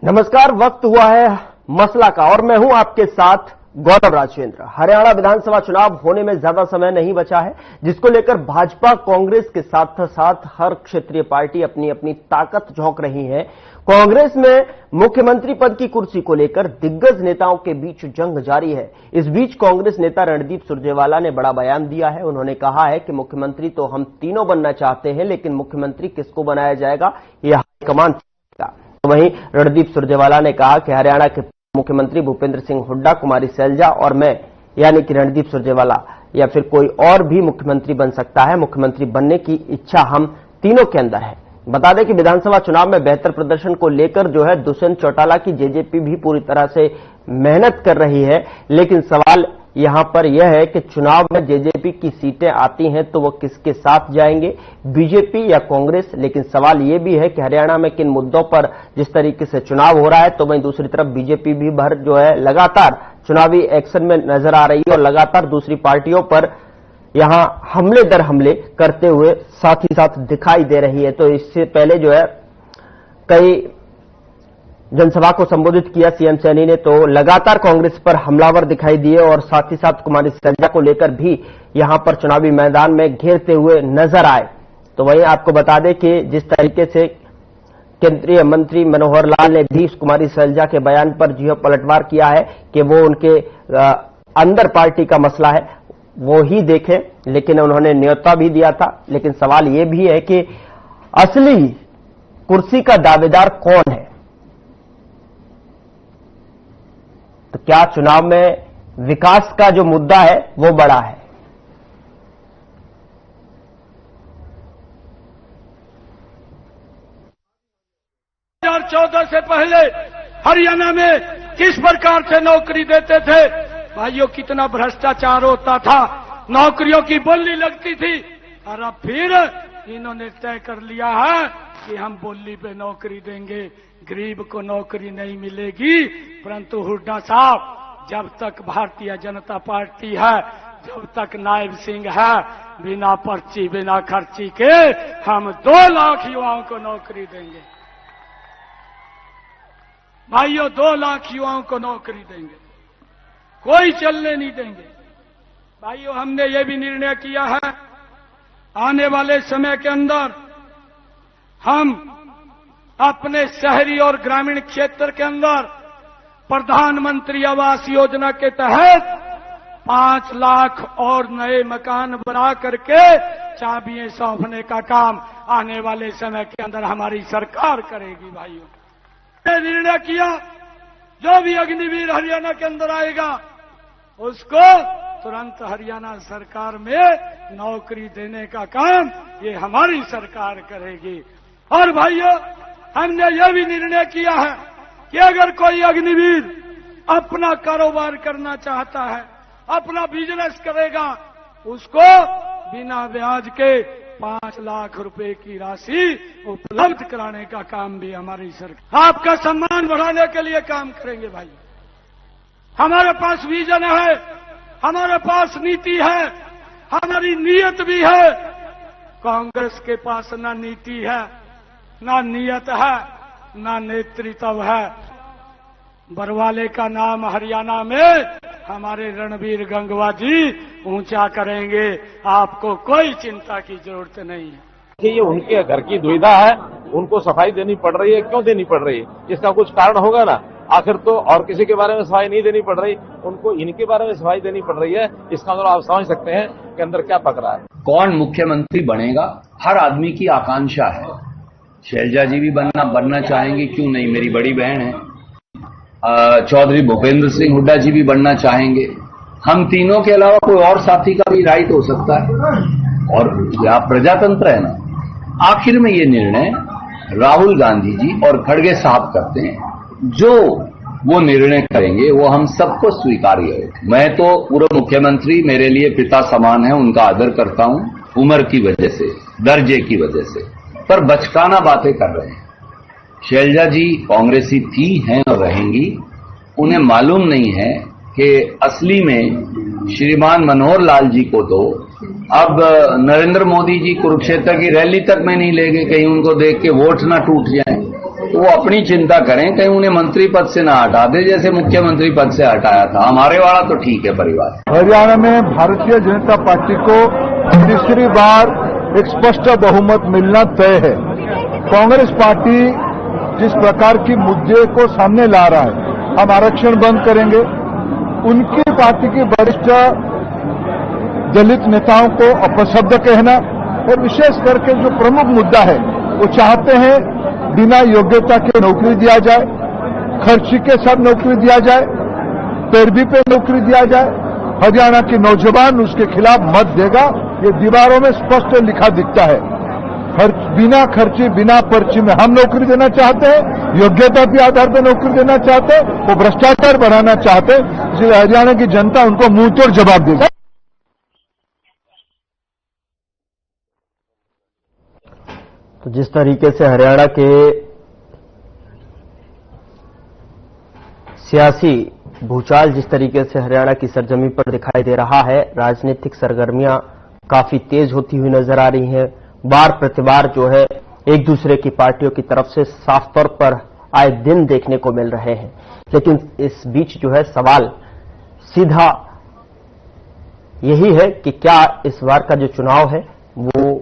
नमस्कार, वक्त हुआ है मसला का और मैं हूं आपके साथ गौरव राजेंद्र। हरियाणा विधानसभा चुनाव होने में ज्यादा समय नहीं बचा है, जिसको लेकर भाजपा कांग्रेस के साथ साथ हर क्षेत्रीय पार्टी अपनी अपनी ताकत झोंक रही है। कांग्रेस में मुख्यमंत्री पद की कुर्सी को लेकर दिग्गज नेताओं के बीच जंग जारी है। इस बीच कांग्रेस नेता रणदीप सुरजेवाला ने बड़ा बयान दिया है। उन्होंने कहा है कि मुख्यमंत्री तो हम तीनों बनना चाहते हैं, लेकिन मुख्यमंत्री किसको बनाया जाएगा यह हाईकमान का। वहीं रणदीप सुरजेवाला ने कहा कि हरियाणा के मुख्यमंत्री भूपेंद्र सिंह हुड्डा, कुमारी सैलजा और मैं यानी कि रणदीप सुरजेवाला या फिर कोई और भी मुख्यमंत्री बन सकता है। मुख्यमंत्री बनने की इच्छा हम तीनों के अंदर है। बता दें कि विधानसभा चुनाव में बेहतर प्रदर्शन को लेकर जो है दुष्यंत चौटाला की जेजेपी भी पूरी तरह से मेहनत कर रही है, लेकिन सवाल यहां पर यह है कि चुनाव में जेजेपी की सीटें आती हैं तो वो किसके साथ जाएंगे, बीजेपी या कांग्रेस। लेकिन सवाल यह भी है कि हरियाणा में किन मुद्दों पर जिस तरीके से चुनाव हो रहा है, तो वहीं दूसरी तरफ बीजेपी भी भर जो है लगातार चुनावी एक्शन में नजर आ रही है और लगातार दूसरी पार्टियों पर यहां हमले दर हमले करते हुए साथ ही साथ दिखाई दे रही है। तो इससे पहले जो है कई जनसभा को संबोधित किया सीएम सैनी ने, तो लगातार कांग्रेस पर हमलावर दिखाई दिए और साथ ही साथ कुमारी सैलजा को लेकर भी यहां पर चुनावी मैदान में घेरते हुए नजर आए। तो वहीं आपको बता दें कि जिस तरीके से केंद्रीय मंत्री मनोहर लाल ने भी कुमारी सैलजा के बयान पर जो पलटवार किया है कि वो उनके अंदर पार्टी का मसला है, वो ही देखें, लेकिन उन्होंने न्योता भी दिया था। लेकिन सवाल यह भी है कि असली कुर्सी का दावेदार कौन है। तो क्या चुनाव में विकास का जो मुद्दा है वो बड़ा है। 2014 से पहले हरियाणा में किस प्रकार से नौकरी देते थे भाइयों, कितना भ्रष्टाचार होता था, नौकरियों की बोली लगती थी। और अब फिर इन्होंने तय कर लिया है कि हम बोली पे नौकरी देंगे, गरीब को नौकरी नहीं मिलेगी। परंतु हुड्डा साहब, जब तक भारतीय जनता पार्टी है, जब तक नायब सिंह है, बिना पर्ची बिना खर्ची के हम 2 लाख युवाओं को नौकरी देंगे। भाइयों, 2 लाख युवाओं को नौकरी देंगे, कोई चलने नहीं देंगे। भाइयों, हमने ये भी निर्णय किया है आने वाले समय के अंदर हम अपने शहरी और ग्रामीण क्षेत्र के अंदर प्रधानमंत्री आवास योजना के तहत 5 लाख और नए मकान बना करके चाबियां सौंपने का काम आने वाले समय के अंदर हमारी सरकार करेगी। भाइयों, निर्णय किया जो भी अग्निवीर हरियाणा के अंदर आएगा उसको तुरंत हरियाणा सरकार में नौकरी देने का काम ये हमारी सरकार करेगी। और भाइयों, हमने यह भी निर्णय किया है कि अगर कोई अग्निवीर अपना कारोबार करना चाहता है, अपना बिजनेस करेगा, उसको बिना ब्याज के 5 लाख रुपए की राशि उपलब्ध कराने का काम भी हमारी सरकार, आपका सम्मान बढ़ाने के लिए काम करेंगे। भाई, हमारे पास विजन है, हमारे पास नीति है, हमारी नीयत भी है। कांग्रेस के पास ना नीति है, ना नीयत है, ना नेतृत्व है। बरवाले का नाम हरियाणा में हमारे रणबीर गंगवा जी ऊंचा करेंगे, आपको कोई चिंता की जरूरत नहीं है। ये उनके घर की दुविधा है, उनको सफाई देनी पड़ रही है। क्यों देनी पड़ रही है? इसका कुछ कारण होगा ना। आखिर तो और किसी के बारे में सफाई नहीं देनी पड़ रही, उनको इनके बारे में सफाई देनी पड़ रही है। इसका मतलब आप समझ सकते हैं कि अंदर क्या पक रहा है। कौन मुख्यमंत्री बनेगा, हर आदमी की आकांक्षा है। शैलजा जी भी बनना चाहेंगे, क्यों नहीं, मेरी बड़ी बहन है। चौधरी भूपेंद्र सिंह हुड्डा जी भी बनना चाहेंगे। हम तीनों के अलावा कोई और साथी का भी राइट हो सकता है, और प्रजातंत्र है ना। आखिर में ये निर्णय राहुल गांधी जी और खड़गे साहब करते हैं। जो वो निर्णय करेंगे वो हम सबको स्वीकार्य है। मैं तो पूर्व मुख्यमंत्री, मेरे लिए पिता समान है, उनका आदर करता हूं, उम्र की वजह से, दर्जे की वजह से। पर बचकाना बातें कर रहे हैं। शैलजा जी कांग्रेसी थी, हैं और रहेंगी। उन्हें मालूम नहीं है कि असली में श्रीमान मनोहर लाल जी को तो अब नरेंद्र मोदी जी कुरुक्षेत्र की रैली तक में नहीं ले गए, कहीं उनको देख के वोट ना टूट जाए। तो वो अपनी चिंता करें, कहीं उन्हें मंत्री पद से ना हटा दे जैसे मुख्यमंत्री पद से हटाया था। हमारे वाला तो ठीक है परिवार। हरियाणा में भारतीय जनता पार्टी को तीसरी बार एक स्पष्ट बहुमत मिलना तय है। कांग्रेस पार्टी जिस प्रकार की मुद्दे को सामने ला रहा है, हम आरक्षण बंद करेंगे, उनकी पार्टी के वरिष्ठ दलित नेताओं को अपशब्द कहना और विशेष करके जो प्रमुख मुद्दा है वो चाहते हैं बिना योग्यता के नौकरी दिया जाए, खर्ची के साथ नौकरी दिया जाए, पैरवी पे नौकरी दिया जाए। हरियाणा के नौजवान उसके खिलाफ मत देगा, ये दीवारों में स्पष्ट लिखा दिखता है। बिना खर्ची बिना पर्ची में हम नौकरी देना चाहते हैं, योग्यता के आधार पर नौकरी देना चाहते हैं, वो भ्रष्टाचार बढ़ाना चाहते हैं। इसलिए हरियाणा की जनता उनको मुंह तोड़ जवाब देगी। तो जिस तरीके से हरियाणा के सियासी भूचाल जिस तरीके से हरियाणा की सरजमी पर दिखाई दे रहा है, राजनीतिक सरगर्मियां काफी तेज होती हुई नजर आ रही हैं। बार प्रतिबार जो है एक दूसरे की पार्टियों की तरफ से साफ तौर पर आए दिन देखने को मिल रहे हैं। लेकिन इस बीच जो है सवाल सीधा यही है कि क्या इस बार का जो चुनाव है वो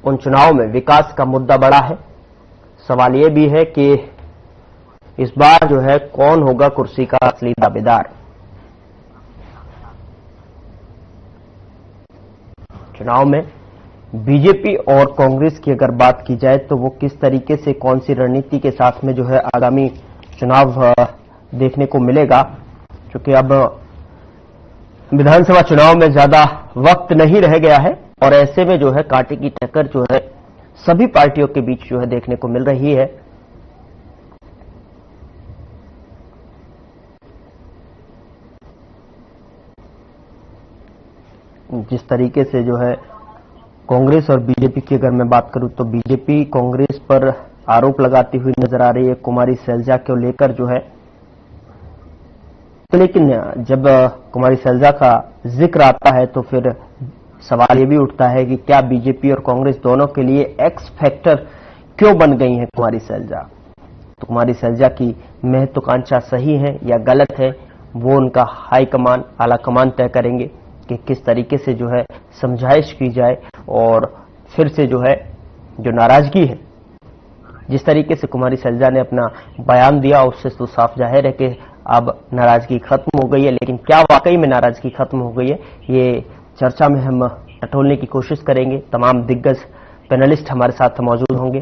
उन चुनाव में विकास का मुद्दा बड़ा है। सवाल यह भी है कि इस बार जो है कौन होगा कुर्सी का असली दावेदार। चुनाव में बीजेपी और कांग्रेस की अगर बात की जाए तो वो किस तरीके से कौन सी रणनीति के साथ में जो है आगामी चुनाव देखने को मिलेगा, क्योंकि अब विधानसभा चुनाव में ज्यादा वक्त नहीं रह गया है और ऐसे में जो है कांटे की टक्कर जो है सभी पार्टियों के बीच जो है देखने को मिल रही है। जिस तरीके से जो है कांग्रेस और बीजेपी की अगर मैं बात करूं तो बीजेपी कांग्रेस पर आरोप लगाती हुई नजर आ रही है कुमारी सैलजा को लेकर जो है। तो लेकिन जब कुमारी सैलजा का जिक्र आता है तो फिर सवाल ये भी उठता है कि क्या बीजेपी और कांग्रेस दोनों के लिए एक्स फैक्टर क्यों बन गई है कुमारी सैलजा। तो कुमारी सैलजा की महत्वाकांक्षा सही है या गलत है, वो उनका हाईकमान आलाकमान तय करेंगे कि किस तरीके से जो है समझाइश की जाए और फिर से जो है जो नाराजगी है, जिस तरीके से कुमारी सैलजा ने अपना बयान दिया उससे तो साफ जाहिर है कि अब नाराजगी खत्म हो गई है। लेकिन क्या वाकई में नाराजगी खत्म हो गई है, ये चर्चा में हम टटोलने की कोशिश करेंगे। तमाम दिग्गज पैनलिस्ट हमारे साथ मौजूद होंगे।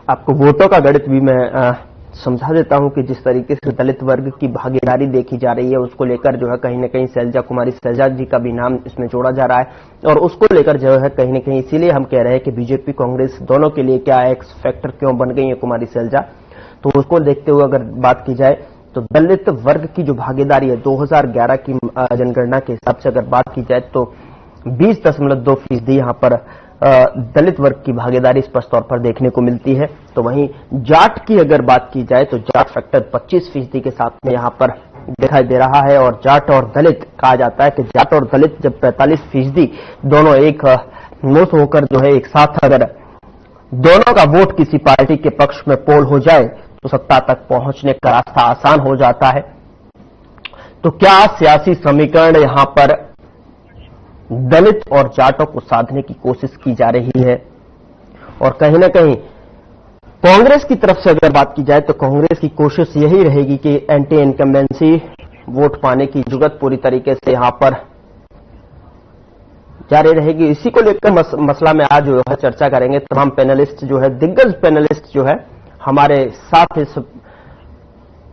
आपको वोटों का गणित भी मैं समझा देता हूं कि जिस तरीके से दलित वर्ग की भागीदारी देखी जा रही है उसको लेकर जो है कहीं न कहीं सैलजा कुमारी सैलजा जी का भी नाम इसमें जोड़ा जा रहा है और उसको लेकर जो है कहीं न कहीं इसीलिए हम कह रहे हैं कि बीजेपी कांग्रेस दोनों के लिए क्या एक्स फैक्टर क्यों बन गई है कुमारी सैलजा। तो उसको देखते हुए अगर बात की जाए तो दलित वर्ग की जो भागीदारी है 2011 की जनगणना के हिसाब से अगर बात की जाए तो 20.2% यहां पर दलित वर्ग की भागीदारी स्पष्ट तौर पर देखने को मिलती है। तो वहीं जाट की अगर बात की जाए तो जाट फैक्टर 25% के साथ में यहां पर दिखाई दे रहा है और जाट और दलित कहा जाता है कि जाट और दलित जब 45% दोनों एक मुश्त होकर जो है एक साथ अगर दोनों का वोट किसी पार्टी के पक्ष में पोल हो जाए तो सत्ता तक पहुंचने का रास्ता आसान हो जाता है। तो क्या सियासी समीकरण यहां पर दलित और जाटों को साधने की कोशिश की जा रही है और कहीं ना कहीं कांग्रेस की तरफ से अगर बात की जाए तो कांग्रेस की कोशिश यही रहेगी कि एंटी इनकम्बेंसी वोट पाने की जुगत पूरी तरीके से यहां पर जारी रहेगी। इसी को लेकर मसला में आज जो है चर्चा करेंगे। तमाम पैनलिस्ट जो है दिग्गज पैनलिस्ट जो है हमारे साथ इस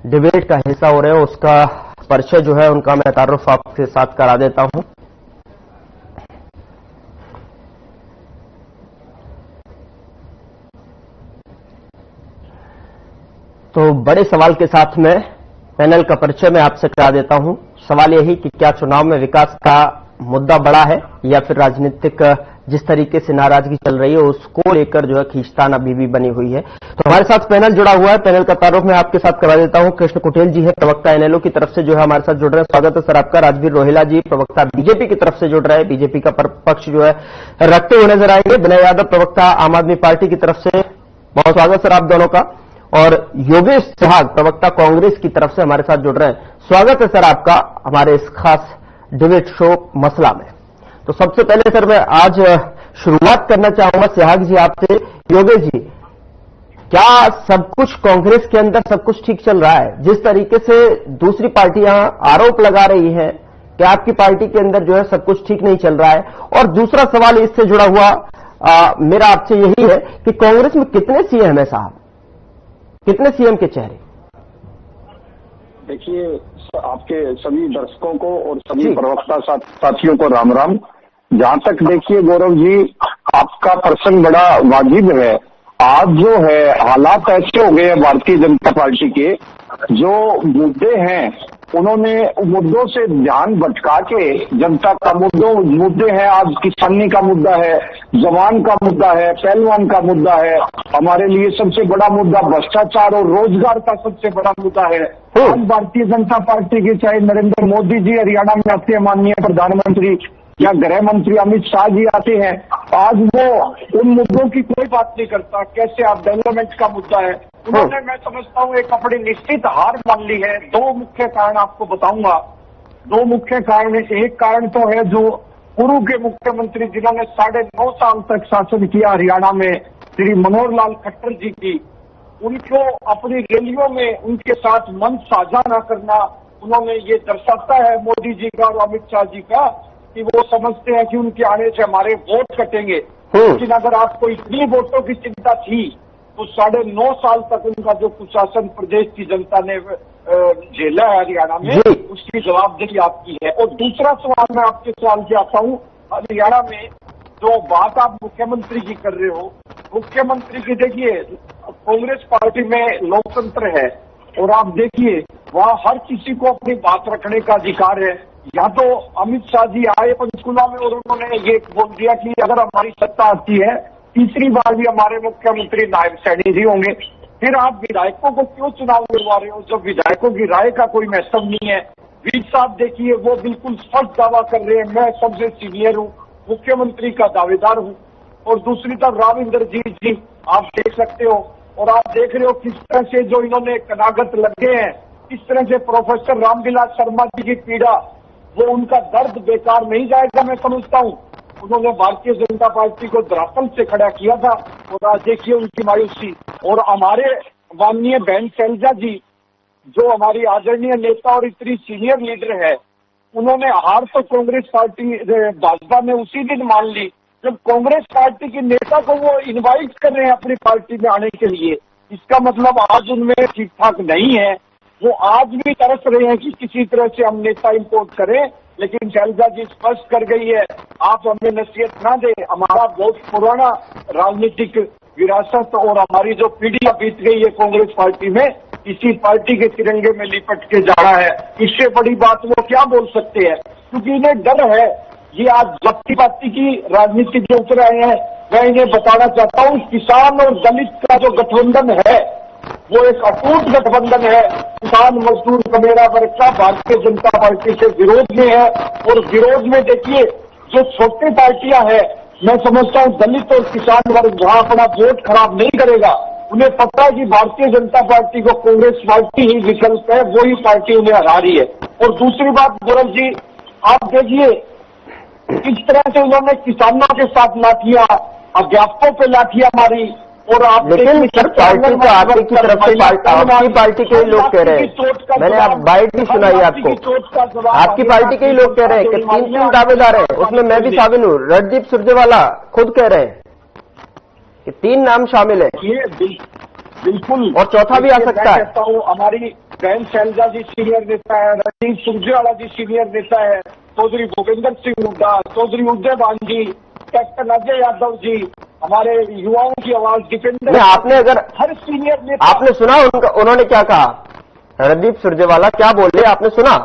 डिबेट का हिस्सा हो रहे हैं, उसका परिचय जो है उनका मैं तारुफ आपके साथ करा देता हूं। तो बड़े सवाल के साथ में पैनल का परिचय मैं आपसे करा देता हूं। सवाल यही कि क्या चुनाव में विकास का मुद्दा बड़ा है या फिर राजनीतिक जिस तरीके से नाराजगी चल रही है उसको लेकर जो है खींचतान अभी भी बनी हुई है। तो हमारे साथ पैनल जुड़ा हुआ है। पैनल का तारुफ मैं आपके साथ करा देता हूं। कृष्ण कुटेल जी है, प्रवक्ता एनएलओ की तरफ से जो है हमारे साथ जुड़ रहे हैं। स्वागत है सर आपका। राजवीर रोहिला जी, प्रवक्ता बीजेपी की तरफ से जुड़ रहे हैं, बीजेपी का पक्ष जो है रखते हुए नजर आएंगे। विनय यादव, प्रवक्ता आम आदमी पार्टी की तरफ से, बहुत स्वागत सर आप दोनों का। और योगेश सहवाग, प्रवक्ता कांग्रेस की तरफ से हमारे साथ जुड़ रहे हैं। स्वागत है सर आपका हमारे इस खास डिबेट शो मसला में। तो सबसे पहले सर मैं आज शुरुआत करना चाहूंगा सहवाग जी आपसे। योगेश जी, क्या सब कुछ कांग्रेस के अंदर सब कुछ ठीक चल रहा है? जिस तरीके से दूसरी पार्टियां आरोप लगा रही हैं कि आपकी पार्टी के अंदर जो है सब कुछ ठीक नहीं चल रहा है। और दूसरा सवाल इससे जुड़ा हुआ मेरा आपसे यही है कि कांग्रेस में कितने सीएम है साहब, कितने सीएम के चेहरे? देखिए, आपके सभी दर्शकों को और सभी प्रवक्ता साथियों को राम राम। जहां तक देखिए गौरव जी, आपका प्रश्न बड़ा वाजिब है। आज जो है हालात ऐसे हो गए हैं भारतीय जनता पार्टी के, जो मुद्दे हैं उन्होंने मुद्दों से ध्यान भटका के जनता का मुद्दे हैं। आज किसानी का मुद्दा है, जवान का मुद्दा है, पहलवान का मुद्दा है, हमारे लिए सबसे बड़ा मुद्दा भ्रष्टाचार और रोजगार का सबसे बड़ा मुद्दा है। आज भारतीय जनता पार्टी के चाहे नरेंद्र मोदी जी हरियाणा में आते हैं, माननीय प्रधानमंत्री या गृह मंत्री अमित शाह जी आते हैं, आज वो उन मुद्दों की कोई बात नहीं करता। कैसे आप डेवलपमेंट का मुद्दा है, उन्होंने मैं समझता हूँ एक अपनी निश्चित हार मान ली है। दो मुख्य कारण आपको बताऊंगा। दो मुख्य कारण है। एक कारण तो है जो पूर्व के मुख्यमंत्री जिन्होंने 9.5 साल तक शासन किया हरियाणा में, श्री मनोहर लाल खट्टर जी की, उनको अपनी रैलियों में उनके साथ मंच साझा न करना, उन्होंने ये दर्शाता है मोदी जी का और अमित शाह जी का कि वो समझते हैं कि उनके आने से हमारे वोट कटेंगे। लेकिन अगर आपको इतनी वोटों की चिंता थी तो 9.5 साल तक उनका जो कुशासन प्रदेश की जनता ने झेला है हरियाणा में, उसकी जवाबदेही आपकी है। और दूसरा सवाल मैं आपके सवाल से आता हूँ, हरियाणा में जो बात आप मुख्यमंत्री की कर रहे हो, मुख्यमंत्री की देखिए कांग्रेस पार्टी में लोकतंत्र है और आप देखिए वहाँ हर किसी को अपनी बात रखने का अधिकार है। या तो अमित शाह जी आए पंचकुला में और उन्होंने ये बोल दिया कि अगर हमारी सत्ता आती है तीसरी बार भी हमारे मुख्यमंत्री नायब सैनी जी होंगे। फिर आप विधायकों को क्यों चुनाव लड़वा रहे हो जब विधायकों की राय का कोई महत्व नहीं है? वीर साहब देखिए वो बिल्कुल स्पष्ट दावा कर रहे हैं, मैं सबसे सीनियर हूँ, मुख्यमंत्री का दावेदार हूँ। और दूसरी तरफ राव इंद्रजीत जी आप देख सकते हो और आप देख रहे हो किस तरह से जो इन्होंने कनागत लगे हैं, किस तरह से प्रोफेसर रामविलास शर्मा जी की पीड़ा, वो उनका दर्द बेकार नहीं जाएगा। मैं समझता हूँ उन्होंने भारतीय जनता पार्टी को धरातल से खड़ा किया था और आज देखिए उनकी मायूसी। और हमारे माननीय बहन शैलजा जी जो हमारी आदरणीय नेता और इतनी सीनियर लीडर है, उन्होंने हार तो कांग्रेस पार्टी भाजपा ने उसी दिन मान ली जब कांग्रेस पार्टी के नेता को वो इनवाइट कर रहे हैं अपनी पार्टी में आने के लिए। इसका मतलब आज उनमें ठीक ठाक नहीं है। वो आज भी तरस रहे हैं कि किसी तरह से हम नेता इंपोर्ट करें, लेकिन शैलजा जी स्पष्ट कर गई है आप हमें नसीहत ना दें। हमारा बहुत पुराना राजनीतिक विरासत और हमारी जो पीढ़ियां बीत गई है कांग्रेस पार्टी में, इसी पार्टी के तिरंगे में लिपट के जा रहा है। इससे बड़ी बात वो क्या बोल सकते हैं? क्योंकि इन्हें डर है। ये आज जाति पाति की राजनीति में उतर आए हैं। मैं इन्हें बताना चाहता हूँ किसान और दलित का जो गठबंधन है वो एक अटूट गठबंधन है। किसान मजदूर कमेरा वर्ग का भारतीय जनता पार्टी से विरोध में है और विरोध में देखिए जो छोटी पार्टियां हैं, मैं समझता हूं दलित और किसान वर्ग वहां अपना वोट खराब नहीं करेगा। उन्हें पता है कि भारतीय जनता पार्टी को कांग्रेस पार्टी ही विकल्प है, वही पार्टी उन्हें हरा रही है। और दूसरी बात गौरव जी, आप देखिए किस तरह से उन्होंने किसानों के साथ लाठियां, अध्यापकों पे लाठियां मारी। और आप लेकिन सर पार्टी तो आपकी की तरफ से आपकी पार्टी के ही लोग कह रहे हैं, मैंने आप बाइट भी सुनाई आपको, आपकी पार्टी के ही लोग कह रहे हैं कि 3 दावेदार हैं, उसमें मैं भी शामिल हूँ। रणदीप सुरजेवाला खुद कह रहे हैं कि 3 नाम शामिल है। ये बिल्कुल, और चौथा भी आ सकता है। कहता हूँ हमारी बहन शैलजा जी सीनियर नेता है, रणदीप सुरजेवाला जी सीनियर नेता है, चौधरी भूपेंद्र सिंह हुड्डा, चौधरी उदय भान जी, कैप्टन अजय यादव जी, हमारे युवाओं की आवाज डिफेंडर। नहीं, आपने अगर हर सीनियर नेता, आपने सुना उन्होंने क्या कहा? रणदीप सुरजेवाला क्या बोले, आपने सुना?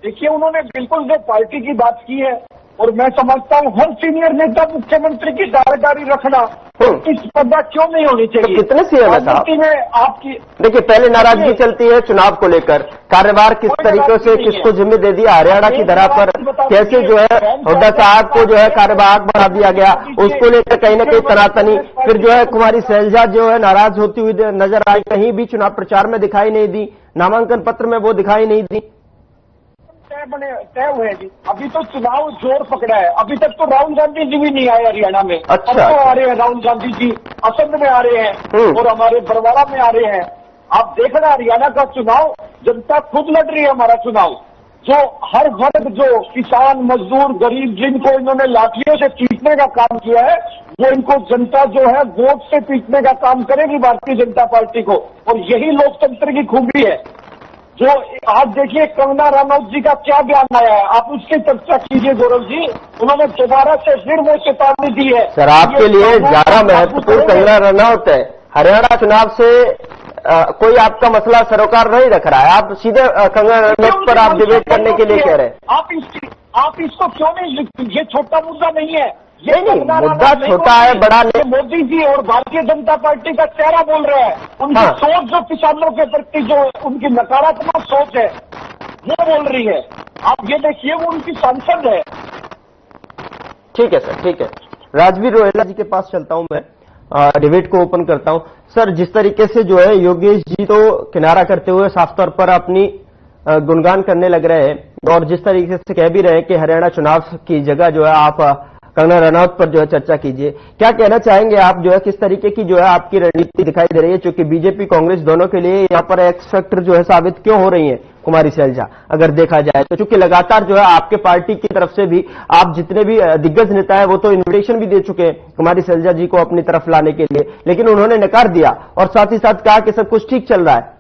देखिए उन्होंने बिल्कुल जो पार्टी की बात की है, और मैं समझता हूँ हर सीनियर नेता मुख्यमंत्री की दावेदारी रखना, इस स्पर्धा क्यों नहीं होनी चाहिए? तो कितने सीएम है साहब? राजनीति में आपकी देखिए, पहले नाराजगी चलती है चुनाव को लेकर, कार्यभार किस तरीके से किसको जिम्मे दे दिया, हरियाणा की धरा पर कैसे जो है हुड्डा साहब को जो है कार्यवाहक बना दिया गया, उसको लेकर कहीं न कहीं तनातनी। फिर जो है कुमारी शैलजा जो है नाराज होती हुई नजर आई, कहीं भी चुनाव प्रचार में दिखाई नहीं दी, नामांकन पत्र में वो दिखाई नहीं दी। तय हुए हैं जी। अभी तो चुनाव जोर पकड़ा है, अभी तक तो राहुल गांधी जी भी नहीं आए हरियाणा में। अच्छा, तो आ रहे हैं राहुल गांधी जी, असम में आ रहे हैं और हमारे बरवाड़ा में आ रहे हैं। आप देखना हरियाणा का चुनाव, जनता खुद लड़ रही है हमारा चुनाव। जो हर वर्ग, जो किसान, मजदूर, गरीब, जिनको इन्होंने लाठियों से पीटने का काम किया है, वो इनको जनता जो है वोट से पीटने का काम करेगी भारतीय जनता पार्टी को। और यही लोकतंत्र की खूबी है। जो आज देखिए कंगना रनौत जी का क्या बयान आया है, आप उसकी चर्चा कीजिए गौरव जी। उन्होंने दोबारा से फिर वो चेतावनी दी है। सर, आपके लिए ज्यादा महत्वपूर्ण कंगना रनौत है। हरियाणा चुनाव से कोई आपका मसला सरोकार नहीं रख रहा है, आप सीधे कंगना रनौत पर आप डिबेट करने के लिए कह रहे हैं। आप इसको क्यों नहीं, ये छोटा मुद्दा नहीं है। नहीं, मुद्दा छोटा है, बड़ा नहीं। मोदी जी और भारतीय जनता पार्टी का चेहरा बोल रहे हैं। उनकी सोच जो किसानों के प्रति जो उनकी नकारात्मक सोच है, वो बोल रही है। आप ये देखिए, वो उनकी सांसद है। ठीक है सर, ठीक है। राजवीर रोहेला जी के पास चलता हूं मैं, डिबेट को ओपन करता हूं। सर, जिस तरीके से जो है योगेश जी तो किनारा करते हुए साफ तौर पर अपनी गुणगान करने लग रहे हैं, और जिस तरीके से कह भी रहे हैं कि हरियाणा चुनाव की जगह जो है आप कंगना रनौत पर जो है चर्चा कीजिए। क्या कहना चाहेंगे आप, जो है किस तरीके की जो है आपकी रणनीति दिखाई दे रही है, क्योंकि बीजेपी कांग्रेस दोनों के लिए यहाँ पर एक्स फैक्टर जो है साबित क्यों हो रही है कुमारी शैलजा, अगर देखा जाए तो? चूंकि लगातार जो है आपके पार्टी की तरफ से भी आप जितने भी दिग्गज नेता है वो तो इन्विटेशन भी दे चुके हैं कुमारी शैलजा जी को अपनी तरफ लाने के लिए, लेकिन उन्होंने नकार दिया और साथ ही साथ कहा कि सब कुछ ठीक चल रहा है।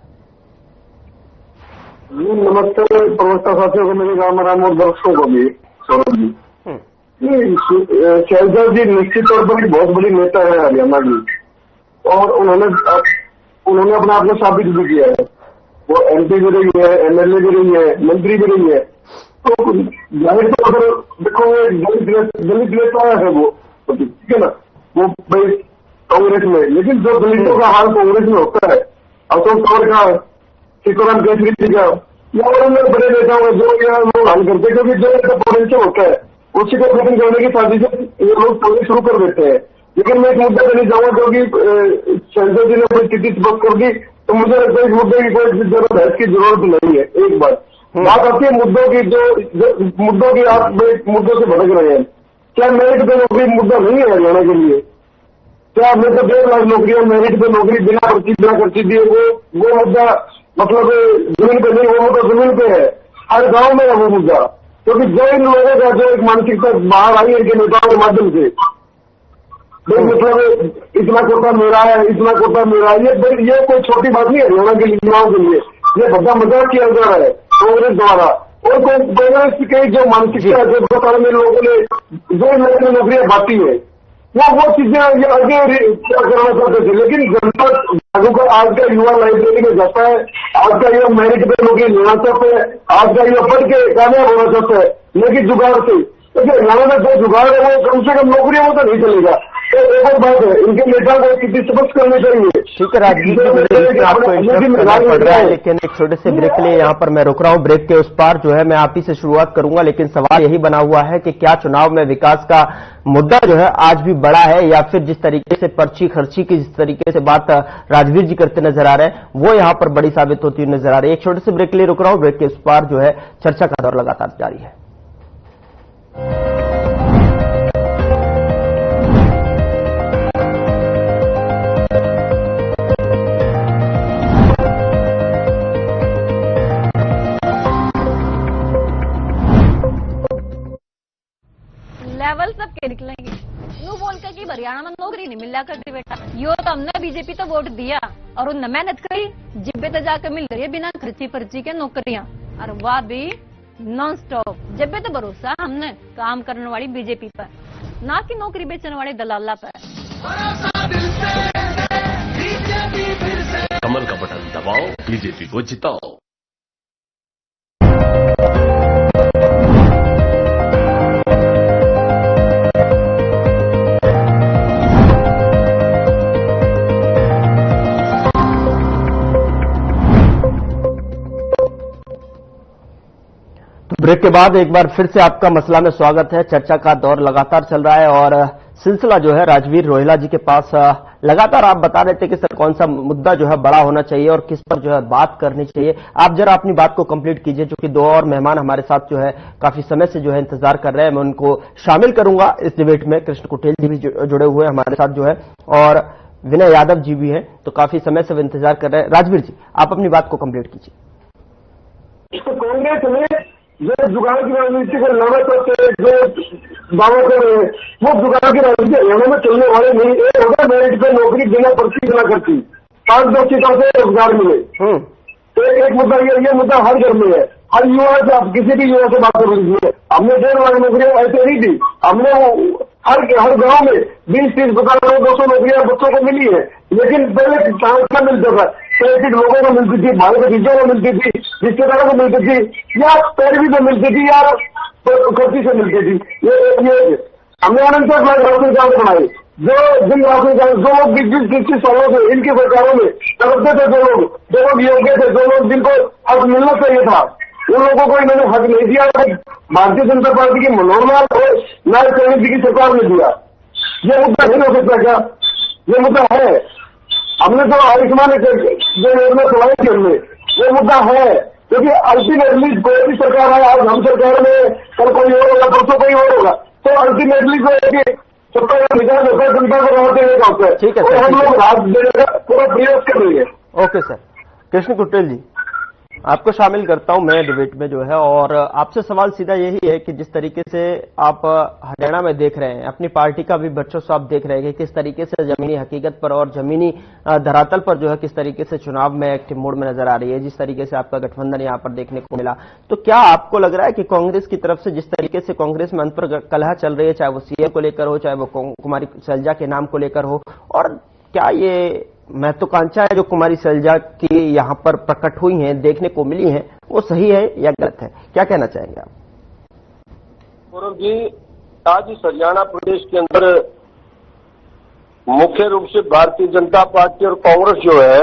नमस्ते प्रवक्ता साथियों को, मेरे राम राम और दर्शकों को भी। सौरभ जी, शैलजा जी निश्चित तौर पर एक बहुत बड़ी नेता है हरियाणा की, और उन्होंने अपने आप को साबित भी किया है। वो एमपी भी रही है, एमएलए भी रही है, मंत्री भी रही है। तो जाहिर तौर पर देखो, वो दलित नेता है वो, ठीक है ना, वो भाई कांग्रेस में। लेकिन जो दलितों का हाल कांग्रेस में होता है, अशोक तंवर का, सीताराम केसरी जी का, या बड़े नेताओं का जो लोग हाल करते, क्योंकि जो पोटेंशियल होता है उसी को खत्म करने की साजिश ये लोग करनी शुरू कर देते हैं। लेकिन मैं एक मुद्दा देना चाहूंगा, क्योंकि शैलजा जी ने अपनी स्थिति स्पष्ट कर दी, तो मुझे लगता है इस मुद्दे की कोई ज्यादा बहस की जरूरत नहीं है। एक बात आती है मुद्दों की, जो मुद्दों की आप मुद्दों से भटक रहे हैं। क्या मेरिट पे नौकरी मुद्दा नहीं है हरियाणा के लिए? क्या मैं तो 1.5 लाख नौकरियां मेरिट पे नौकरी बिना पर्ची दिए, वो मुद्दा मतलब जमीन पे नहीं, वो मुद्दा जमीन पे है, हर गांव में है वो मुद्दा। क्योंकि जो इन लोगों का जो एक मानसिकता बाहर आई है इनके नेताओं के माध्यम से, मतलब इतना कोटा मेरा है, इतना कोटा मेरा है, ये कोई छोटी बात नहीं है हरियाणा के युवाओं के लिए। ये बड़ा मजाक किया जा रहा है कांग्रेस द्वारा, और कांग्रेस की जो मानसिकता है, जो प्रकार में लोगों ने जो नौकरी नौकरियां बांटी है, वो चीजें आगे क्या करना चाहते थे। लेकिन जनता जागरूक, आज का युवा लाइब्रेरी में जाता है, आज का युवा मेरिट पे नौकरी लेना चाहता है, आज का युवा पढ़ के कामयाब होना चाहता है, लेकिन जुगाड़ से। क्योंकि हरियाणा में जो जुगाड़ है वो कम से कम नौकरी वो तो नहीं चलेगा। तो एक और बात है, इनके नेता को स्थिति स्पष्ट करनी चाहिए। ठीक है राजनीति आपको इंटरप्ट करना पड़ रहा है, लेकिन एक छोटे से ब्रेक के लिए यहाँ पर मैं रुक रहा हूँ। ब्रेक के उस पार जो है मैं आप ही से शुरुआत करूंगा, लेकिन सवाल यही बना हुआ है कि क्या चुनाव में विकास का मुद्दा जो है आज भी बड़ा है, या फिर जिस तरीके से पर्ची खर्ची की जिस तरीके से बात राजवीर जी करते नजर आ रहे हैं वो यहाँ पर बड़ी साबित होती हुई नजर आ रही है। एक छोटे से ब्रेक के लिए रुक रहा हूँ। ब्रेक के उस पार जो है चर्चा का दौर लगातार जारी है। लेवल सब के निकलेंगे यूं बोलकर कि हरियाणा में नौकरी नहीं मिला करती बेटा, यो तो हमने बीजेपी तो वोट दिया और उनने मेहनत करी, जिब्बे तो जाकर मिल रही है बिना खर्ची पर्ची के नौकरियां, और वह भी नॉन स्टॉप। जब तो भरोसा हमने काम करने वाली बीजेपी पर। ना कि नौकरी बेचने वाले दलाला पर। कमल का बटन दबाओ, बीजेपी को जिताओ। ब्रेक के बाद एक बार फिर से आपका मसला में स्वागत है। चर्चा का दौर लगातार चल रहा है और सिलसिला जो है राजवीर रोहिला जी के पास लगातार आप बता रहे थे कि सर कौन सा मुद्दा जो है बड़ा होना चाहिए और किस पर जो है बात करनी चाहिए। आप जरा अपनी बात को कंप्लीट कीजिए, क्योंकि दो और मेहमान हमारे साथ जो है काफी समय से जो है इंतजार कर रहे हैं। मैं उनको शामिल करूंगा इस डिबेट में। कृष्ण कुटेल जी भी जुड़े हुए हैं हमारे साथ जो है, और विनय यादव जी भी हैं, तो काफी समय से वो इंतजार कर रहे हैं। राजवीर जी, आप अपनी बात को कंप्लीट कीजिए। कांग्रेस में जो जुगाड़ की राजनीति को लाना चाहते हैं, जो दावा कर रहे हैं, वो जुगाड़ की राजनीति हरियाणा में चलने वाले नहीं। एक होगा मेरिट पे नौकरी बिना पर्ची बिना करती 5-10 सीटों से रोजगार मिले। एक मुद्दा ये मुद्दा हर घर में है। हर युवा से आप किसी भी युवा से बात कर लीजिए, हमने 1.5 लाख नौकरियां ऐसे नहीं दी। हमने हर गांव में 20-30 दुकानों 200 नौकरियां बच्चों को मिली है। लेकिन पहले क्या मिलता था, पैकेट लोगों को मिलती थी, भाई भतीजों को मिलती थी, रिश्तेदारों को मिलती थी, या पैरवी में मिलती थी या खर्ची से मिलती थी। ये हमने 49 लाख राशन कार्ड बनाए। जो जिन राशन कार्ड जो लोग 20-25 सालों से इनकी सरकारों में तड़पते थे, जो लोग योग्य थे, जो लोग जिनको हक मिलना चाहिए था, उन लोगों को इन्होंने हक नहीं दिया। भारतीय जनता पार्टी की मनोरमा और नायब समिति की सरकार ने दिया। ये मुद्दा नहीं हो सकता क्या? ये मुद्दा है। हमने तो आयुष्मान जो योजना चलाई थी, हमने ये मुद्दा है, क्योंकि अल्टीमेटली कोई भी सरकार है, आज हम सरकार में, कल कोई और होगा, परसों कोई और होगा, तो अल्टीमेटली जो है कि सबका विकास होता है, जनता को राहत देने का होता है। ठीक है और हम लोग राहत देने का पूरा प्रयास कर रहे हैं। Okay sir. कृष्ण कुटेल जी, आपको शामिल करता हूं मैं डिबेट में जो है, और आपसे सवाल सीधा यही है कि जिस तरीके से आप हरियाणा में देख रहे हैं, अपनी पार्टी का भी वर्चस्व आप देख रहे हैं कि किस तरीके से जमीनी हकीकत पर और जमीनी धरातल पर जो है किस तरीके से चुनाव में एक्टिव मोड में नजर आ रही है, जिस तरीके से आपका गठबंधन यहां पर देखने को मिला, तो क्या आपको लग रहा है कि कांग्रेस की तरफ से जिस तरीके से कांग्रेस में अंतर कलह चल रही है, चाहे वो सीए को लेकर हो, चाहे वो कुमारी शैलजा के नाम को लेकर हो, और क्या ये महत्वाकांक्षा है जो कुमारी शैलजा की यहां पर प्रकट हुई हैं, देखने को मिली हैं, वो सही है या गलत है? क्या कहना चाहेंगे आप? गौरव जी, आज इस हरियाणा प्रदेश के अंदर मुख्य रूप से भारतीय जनता पार्टी और कांग्रेस जो है,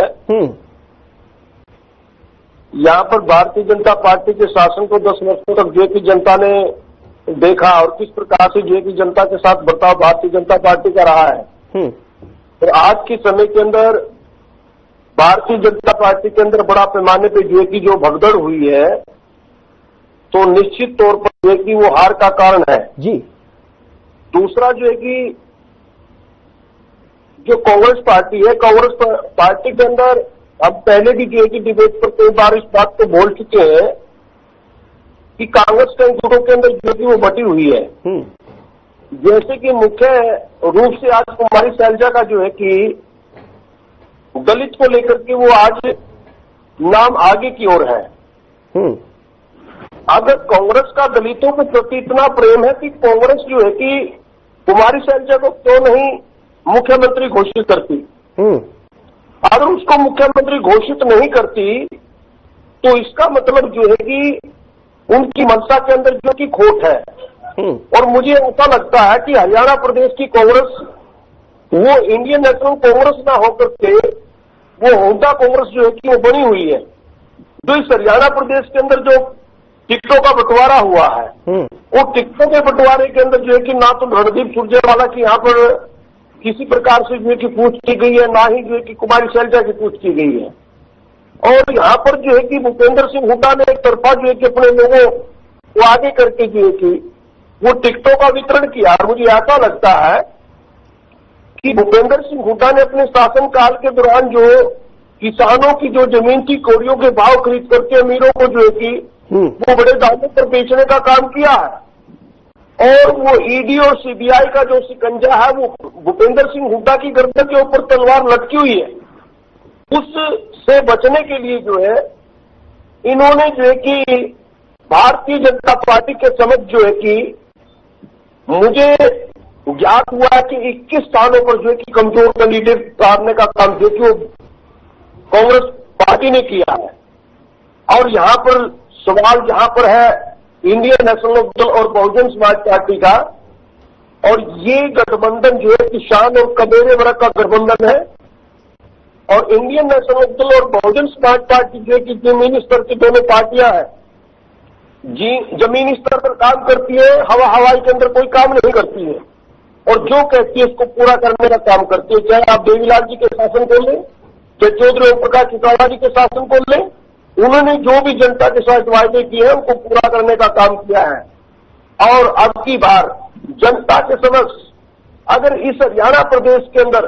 यहां पर भारतीय जनता पार्टी के शासन को 10 वर्षों तक जो की जनता ने देखा और किस प्रकार से जो की जनता के साथ बर्ताव भारतीय जनता पार्टी का रहा है। और आज के समय के अंदर भारतीय जनता पार्टी के अंदर बड़ा पैमाने पे जो है कि जो भगदड़ हुई है, तो निश्चित तौर पर जो है कि वो हार का कारण है जी। दूसरा जो है कि जो कांग्रेस पार्टी है, कांग्रेस पार्टी के अंदर अब पहले भी जो है कि डिबेट पर कई बार इस बात को बोल चुके हैं कि कांग्रेस के गुटों के अंदर जो है कि वो बटी हुई है। जैसे कि मुख्य रूप से आज कुमारी शैलजा का जो है कि दलित को लेकर के वो आज नाम आगे की ओर है। अगर कांग्रेस का दलितों के प्रति इतना प्रेम है कि कांग्रेस जो है कि कुमारी शैलजा को क्यों नहीं मुख्यमंत्री घोषित करती, अगर उसको मुख्यमंत्री घोषित नहीं करती तो इसका मतलब जो है कि उनकी मंशा के अंदर जो कि खोट है। और मुझे ऐसा लगता है कि हरियाणा प्रदेश की कांग्रेस वो इंडियन नेशनल कांग्रेस ना होकर के वो होंडा कांग्रेस जो है कि वो बनी हुई है। जो इस हरियाणा प्रदेश के अंदर जो टिकटों का बंटवारा हुआ है, वो टिकटों के बंटवारे के अंदर जो है कि ना तो रणदीप सुरजेवाला की यहाँ पर किसी प्रकार से जो है कि पूछ की गई है, ना ही जो है कि कुमारी शैलजा की पूछ की गई है। और यहाँ पर जो है कि भूपेंद्र सिंह हुड्डा ने एक तरफा जो है कि अपने लोगों को आगे करके जो है कि वो टिकटों का वितरण किया। और मुझे ऐसा लगता है कि भूपेंद्र सिंह हुड्डा ने अपने शासनकाल के दौरान जो किसानों की जो जमीन की कौड़ियों के भाव खरीद करके अमीरों को जो है कि वो बड़े दामों पर बेचने का काम किया है। और वो ईडी और सीबीआई का जो शिकंजा है वो भूपेंद्र सिंह हुड्डा की गर्दन के ऊपर तलवार लटकी हुई है। उससे बचने के लिए जो है इन्होंने जो है कि भारतीय जनता पार्टी के समझ जो है कि मुझे ज्ञात हुआ है कि 21 स्थानों पर जो है कि कमजोर कैंडिडेट उतारने का काम जो कि वो कांग्रेस पार्टी ने किया है। और यहां पर सवाल जहां पर है इंडियन नेशनल लोकदल और बहुजन समाज पार्टी का, और ये गठबंधन जो है किसान और कबेरे वर्ग का गठबंधन है, और इंडियन नेशनल लोकदल और बहुजन समाज पार्टी जो है कि जमीनी स्तर की दोनों पार्टियां हैं, जमीनी स्तर पर काम करती है, हवाई के अंदर कोई काम नहीं करती है, और जो कहती है उसको पूरा करने का काम करती है। चाहे आप देवीलाल जी के शासन को लें, चाहे चौधरी ओम प्रकाश चौटाला जी के शासन को लें, उन्होंने जो भी जनता के साथ वायदे किए हैं उनको पूरा करने का काम किया है। और अब की बार जनता के समक्ष अगर इस हरियाणा प्रदेश के अंदर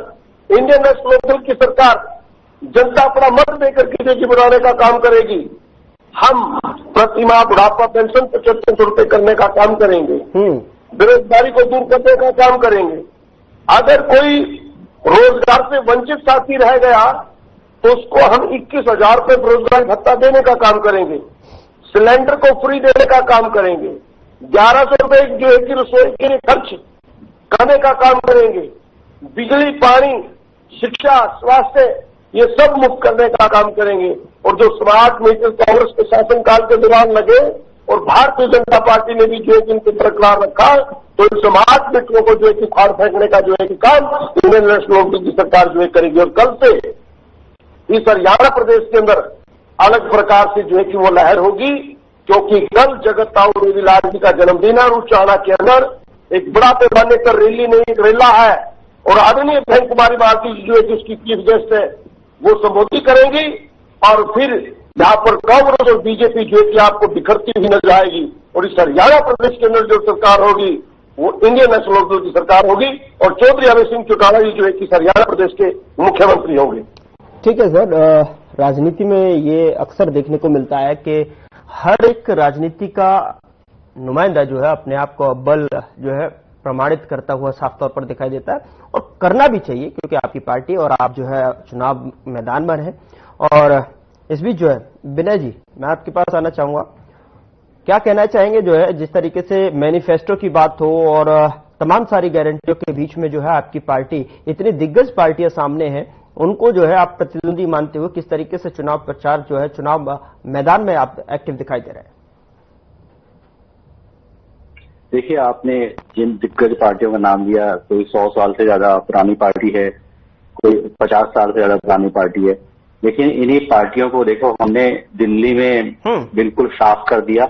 इंडियन नेशनल लोकदल की सरकार जनता अपना मत देकर के जेजी बनाने का काम करेगी, हम प्रतिमाह बुढ़ापा पेंशन 7500 रुपये करने का काम करेंगे, बेरोजगारी को दूर करने का काम करेंगे। अगर कोई रोजगार से वंचित साथी रह गया तो उसको हम 21,000 रुपये बेरोजगारी भत्ता देने का काम करेंगे, सिलेंडर को फ्री देने का काम करेंगे, 1100 रुपये जो है कि रसोई के लिए खर्च करने का काम करेंगे, बिजली, पानी, शिक्षा, स्वास्थ्य ये सब मुक्त करने का काम करेंगे। और जो स्मार्ट मीटर कांग्रेस के शासनकाल के दौरान लगे और भारतीय जनता पार्टी ने भी जो है कि इनको बरकरार रखा, तो इन स्मार्ट मीटरों को जो है कि फाड़ फेंकने का जो है कि काम इंडियन नेशनल लोकदल की सरकार जो है करेगी। और कल से इस हरियाणा प्रदेश के अंदर अलग प्रकार से जो है कि वो लहर होगी, क्योंकि कल जगत ताऊ देवीलाल जी का जन्मदिन है और उस चाणा के अंदर एक बड़ा पैमाने पर रैली नहीं रेला है, और आदरणीय बहन कुमारी भारती जी जो है कि उसकी चीफ गेस्ट है वो संबोधित करेंगी, और फिर यहां पर कांग्रेस और बीजेपी जो है कि आपको बिखरती हुई नजर आएगी। और इस हरियाणा प्रदेश के अंदर जो सरकार होगी वो इंडियन नेशनल लोकदल की सरकार होगी, और चौधरी अभय सिंह चौटाला जी जो है कि हरियाणा प्रदेश के मुख्यमंत्री होंगे। ठीक है सर, राजनीति में ये अक्सर देखने को मिलता है कि हर एक राजनीति का नुमाइंदा जो है अपने आप को अव्वल जो है प्रमाणित करता हुआ साफ तौर पर दिखाई देता है, और करना भी चाहिए क्योंकि आपकी पार्टी और आप जो है चुनाव मैदान में हैं। और इस बीच जो है विनय जी, मैं आपके पास आना चाहूंगा, क्या कहना चाहेंगे जो है जिस तरीके से मैनिफेस्टो की बात हो और तमाम सारी गारंटियों के बीच में जो है आपकी पार्टी इतनी दिग्गज पार्टियां सामने हैं, उनको जो है आप प्रतिद्वंदी मानते हुए किस तरीके से चुनाव प्रचार जो है चुनाव मैदान में आप एक्टिव दिखाई दे रहे हैं? देखिए, आपने जिन दिग्गज पार्टियों का नाम लिया, कोई 100 साल से ज्यादा पुरानी पार्टी है, कोई 50 साल से ज्यादा पुरानी पार्टी है, लेकिन इन्हीं पार्टियों को देखो हमने दिल्ली में बिल्कुल साफ कर दिया।